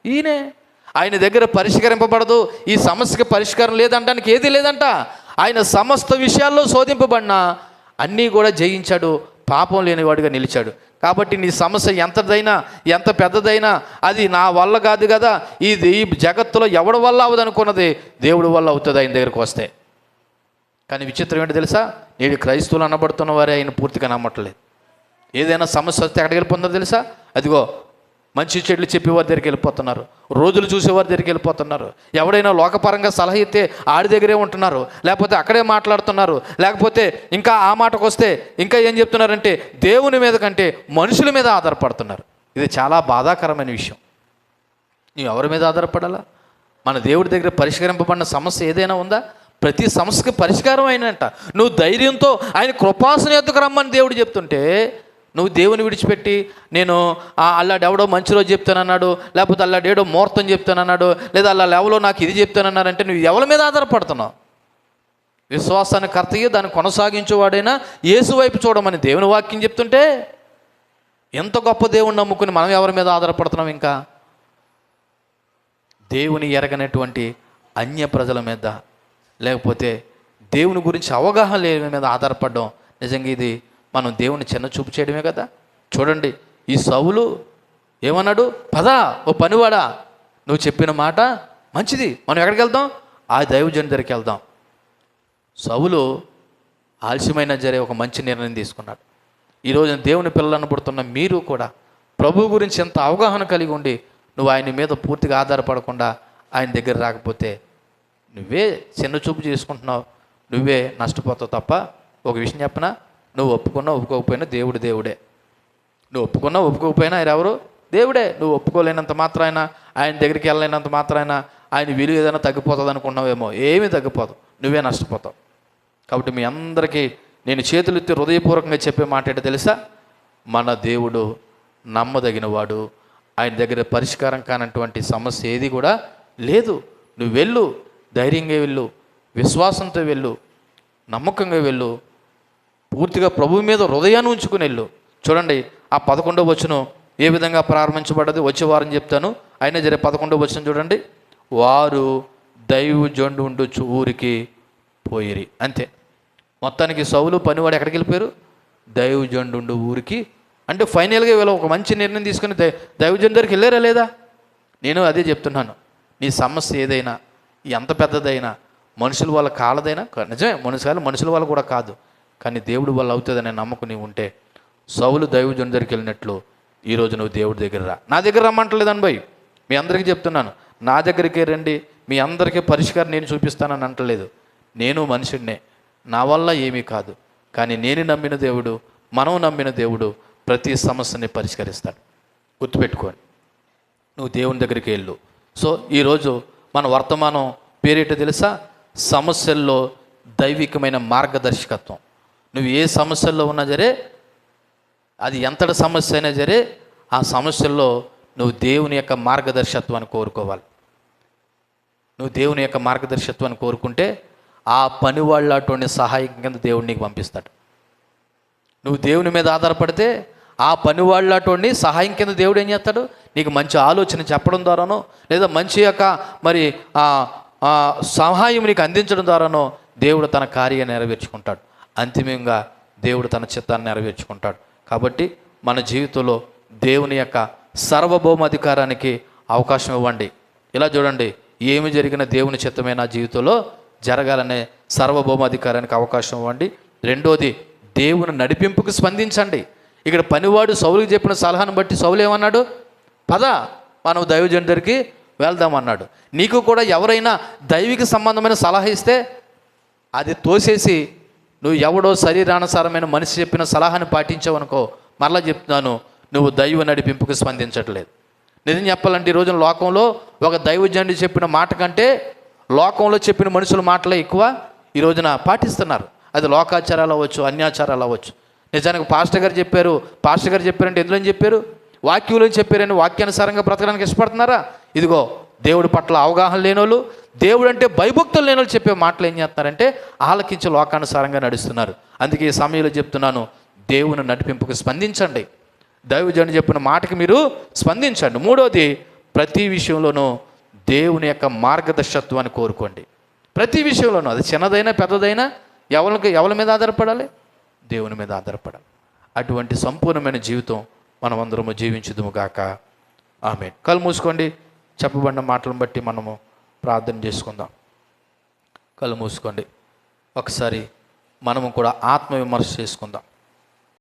ఈయనే. ఆయన దగ్గర పరిష్కరింపబడదు, ఈ సమస్యకి పరిష్కారం లేదంటానికి ఏది లేదంట. ఆయన సమస్త విషయాల్లో శోధింపబడినా అన్నీ కూడా జయించాడు, పాపం లేనివాడిగా నిలిచాడు. కాబట్టి నీ సమస్య ఎంతదైనా ఎంత పెద్దదైనా అది నా వల్ల కాదు కదా, ఇది ఈ జగత్తులో ఎవడి వల్ల అవ్వదనుకున్నది దేవుడి వల్ల అవుతుంది ఆయన దగ్గరికి వస్తే. కానీ విచిత్రం ఏంటో తెలుసా, నేడు క్రైస్తవులు అనబడుతున్న వారే ఆయన పూర్తిగా నమ్మట్లేదు. ఏదైనా సమస్య వస్తే ఎక్కడికి వెళ్ళిపోతున్నారు తెలుసా, అదిగో మంచి చెడులు చెప్పేవారి దగ్గరికి వెళ్ళిపోతున్నారు, రోజులు చూసేవారి దగ్గరికి వెళ్ళిపోతున్నారు. ఎవడైనా లోకపరంగా సలహా ఇస్తే ఆడి దగ్గరే ఉంటున్నారు, లేకపోతే అక్కడే మాట్లాడుతున్నారు. లేకపోతే ఇంకా ఆ మాటకు వస్తే ఇంకా ఏం చెప్తున్నారంటే దేవుని మీద కంటే మనుషుల మీద ఆధారపడుతున్నారు. ఇది చాలా బాధాకరమైన విషయం. నువ్వు ఎవరి మీద ఆధారపడాలా? మన దేవుడి దగ్గర పరిష్కరింపబడిన సమస్య ఏదైనా ఉందా? ప్రతి సమస్యకి పరిష్కారం అయినంట. నువ్వు ధైర్యంతో ఆయన కృపాసన యొద్దకు రమ్మని దేవుడు చెప్తుంటే నువ్వు దేవుని విడిచిపెట్టి నేను అల్లాడెవడో మంచి రోజు చెప్తానన్నాడు, లేకపోతే అల్లాడేడో ముహూర్తం చెప్తానన్నాడు, లేదా అల్లాడెవడో నాకు ఇది చెప్తానన్నారంటే నువ్వు ఎవరి మీద ఆధారపడుతున్నావు? విశ్వాసాన్ని కర్తయ్య దాన్ని కొనసాగించేవాడైనా యేసు వైపు చూడమని దేవుని వాక్యం చెప్తుంటే ఎంత గొప్ప దేవుని నమ్ముకుని మనం ఎవరి మీద ఆధారపడుతున్నాం? ఇంకా దేవుని ఎరగనటువంటి అన్య ప్రజల మీద, లేకపోతే దేవుని గురించి అవగాహన లేని మీద ఆధారపడడం నిజంగా ఇది మనం దేవుని చిన్న చూపు చేయడమే కదా. చూడండి, ఈ సౌలు ఏమన్నాడు? పదా ఓ పనివాడా, నువ్వు చెప్పిన మాట మంచిది, మనం ఎక్కడికి వెళ్దాం? ఆ దైవజనుడి దగ్గరికి వెళ్దాం. సౌలు ఆలస్యమైన జరే ఒక మంచి నిర్ణయం తీసుకున్నాడు. ఈరోజు దేవుని పిల్లలను పుడుతున్న మీరు కూడా ప్రభు గురించి ఎంత అవగాహన కలిగి ఉండి నువ్వు ఆయన మీద పూర్తిగా ఆధారపడకుండా ఆయన దగ్గర రాకపోతే నువ్వే చిన్న చూపు చేసుకుంటున్నావు, నువ్వే నష్టపోతావు తప్ప. ఒక విషయం చెప్పనా, నువ్వు ఒప్పుకున్నా ఒప్పుకోకపోయినా దేవుడు దేవుడే. నువ్వు ఒప్పుకున్నా ఒప్పుకోకపోయినా ఆయన ఎవరు? దేవుడే. నువ్వు ఒప్పుకోలేనంత మాత్రాన, ఆయన దగ్గరికి వెళ్ళలేనంత మాత్రాన ఆయన విలువ ఏదైనా తగ్గిపోతుంది అనుకున్నావేమో. ఏమీ తగ్గిపోదు, నువ్వే నష్టపోతావు. కాబట్టి మీ అందరికీ నేను చేతులెత్తి హృదయపూర్వకంగా చెప్పే మాట ఏంటో తెలుసా, మన దేవుడు నమ్మదగినవాడు. ఆయన దగ్గర పరిష్కారం కానటువంటి సమస్య ఏది కూడా లేదు. నువ్వు వెళ్ళు, ధైర్యంగా వెళ్ళు, విశ్వాసంతో వెళ్ళు, నమ్మకంగా వెళ్ళు, పూర్తిగా ప్రభువు మీద హృదయాన్ని ఉంచుకుని వెళ్ళు. చూడండి ఆ 11వ వచనం ఏ విధంగా ప్రారంభించబడ్డది, వచ్చే వారం చెప్తాను. అయినా జరే 11వ వచనం చూడండి. వారు దైవజనుడు ఉండుచు ఊరికి పోయిరి. అంతే. మొత్తానికి సౌలు పనివాడు ఎక్కడికి వెళ్ళిపోయారు? దైవజనుడు ఊరికి. అంటే ఫైనల్గా వీళ్ళు ఒక మంచి నిర్ణయం తీసుకుని దైవజనుడి దగ్గరికి వెళ్ళారా లేదా? నేను అదే చెప్తున్నాను. నీ సమస్య ఏదైనా, ఎంత పెద్దదైనా, మనుషుల వల్ల కాలదైనా, నిజమే మనుషుల వల్ల కూడా కాదు, కానీ దేవుడి వల్ల అవుతుందనే నమ్మకం నీవు ఉంటే, సౌలు దైవజనుడి దగ్గరికి వెళ్ళినట్లు ఈరోజు నువ్వు దేవుడి దగ్గర రా. నా దగ్గర రమ్మంటలేదు అనుభవి, మీ అందరికీ చెప్తున్నాను, నా దగ్గరికే రండి, మీ అందరికీ పరిష్కారం నేను చూపిస్తానని అంటలేదు. నేను మనుషుడినే, నా వల్ల ఏమీ కాదు, కానీ నేను నమ్మిన దేవుడు, మనం నమ్మిన దేవుడు ప్రతి సమస్యని పరిష్కరిస్తాడు. గుర్తుపెట్టుకోండి, నువ్వు దేవుని దగ్గరికి వెళ్ళు. సో ఈరోజు మన వర్తమానం పేరేటో తెలుసా? సమస్యల్లో దైవికమైన మార్గదర్శకత్వం. నువ్వు ఏ సమస్యల్లో ఉన్నా సరే, అది ఎంతటి సమస్య అయినా సరే, ఆ సమస్యల్లో నువ్వు దేవుని యొక్క మార్గదర్శకత్వాన్ని కోరుకోవాలి. నువ్వు దేవుని యొక్క మార్గదర్శకత్వాన్ని కోరుకుంటే ఆ పని వాళ్ళ అటువంటి సహాయం కింద దేవుడు నీకు పంపిస్తాడు. నువ్వు దేవుని మీద ఆధారపడితే ఆ పని వాళ్ళ అటువంటి సహాయం కింద దేవుడు ఏం చేస్తాడు? నీకు మంచి ఆలోచన చెప్పడం ద్వారానో, లేదా మంచి యొక్క మరి సహాయం నీకు అందించడం ద్వారానో దేవుడు తన కార్యాన్ని నెరవేర్చుకుంటాడు. అంతిమంగా దేవుడు తన చిత్తాన్ని నెరవేర్చుకుంటాడు. కాబట్టి మన జీవితంలో దేవుని యొక్క సార్వభౌమాధికారానికి అవకాశం ఇవ్వండి. ఇలా చూడండి, ఏమి జరిగిన దేవుని చిత్తమే నా జీవితంలో జరగాలనే సార్వభౌమాధికారానికి అవకాశం ఇవ్వండి. రెండోది, దేవుని నడిపింపుకు స్పందించండి. ఇక్కడ పనివాడు సౌలుకి చెప్పిన సలహాను బట్టి సౌలు ఏమన్నాడు? పద మనం దైవజనుడి దగ్గరికి వెళ్దామన్నాడు. నీకు కూడా ఎవరైనా దైవిక సంబంధమైన సలహా ఇస్తే అది తోసేసి నువ్వు ఎవడో శరీరానుసారమైన మనిషి చెప్పిన సలహాని పాటించావనుకో, మరలా చెప్తున్నాను, నువ్వు దైవ నడిపింపుకు స్పందించట్లేదు. నిజం చెప్పాలంటే ఈ రోజున లోకంలో ఒక దైవజనుడు చెప్పిన మాట కంటే లోకంలో చెప్పిన మనుషుల మాటలే ఎక్కువ ఈ రోజున పాటిస్తున్నారు. అది లోకాచారాలు అవ్వచ్చు, అన్యాచారాలు అవ్వచ్చు. నిజానికి పాస్టర్ గారు చెప్పారంటే ఎందులో చెప్పారు? వాక్యంలో చెప్పారని వాక్యానుసారంగా బ్రతకడానికి ఇష్టపడుతున్నారా? ఇదిగో దేవుడి పట్ల అవగాహన లేనోళ్ళు, దేవుడు అంటే భయభక్తులు లేనోళ్ళు చెప్పే మాటలు ఏం చేస్తున్నారంటే ఆలకించి లోకానుసారంగా నడుస్తున్నారు. అందుకే ఈ సమయంలో చెప్తున్నాను, దేవుని నడిపింపుకు స్పందించండి. దైవజనుడు చెప్పిన మాటకి మీరు స్పందించండి. మూడోది, ప్రతి విషయంలోనూ దేవుని యొక్క మార్గదర్శకత్వాన్ని కోరుకోండి. ప్రతి విషయంలోనూ, అది చిన్నదైనా పెద్దదైనా, ఎవరి మీద ఆధారపడాలి? దేవుని మీద ఆధారపడాలి. అటువంటి సంపూర్ణమైన జీవితం మనమందరము జీవించుదుము గాక. ఆమేన్. కళ్ళు మూసుకోండి. చెప్పబడిన మాటలను బట్టి మనము ప్రార్థన చేసుకుందాం. కళ్ళు మూసుకోండి. ఒకసారి మనము కూడా ఆత్మవిమర్శ చేసుకుందాం.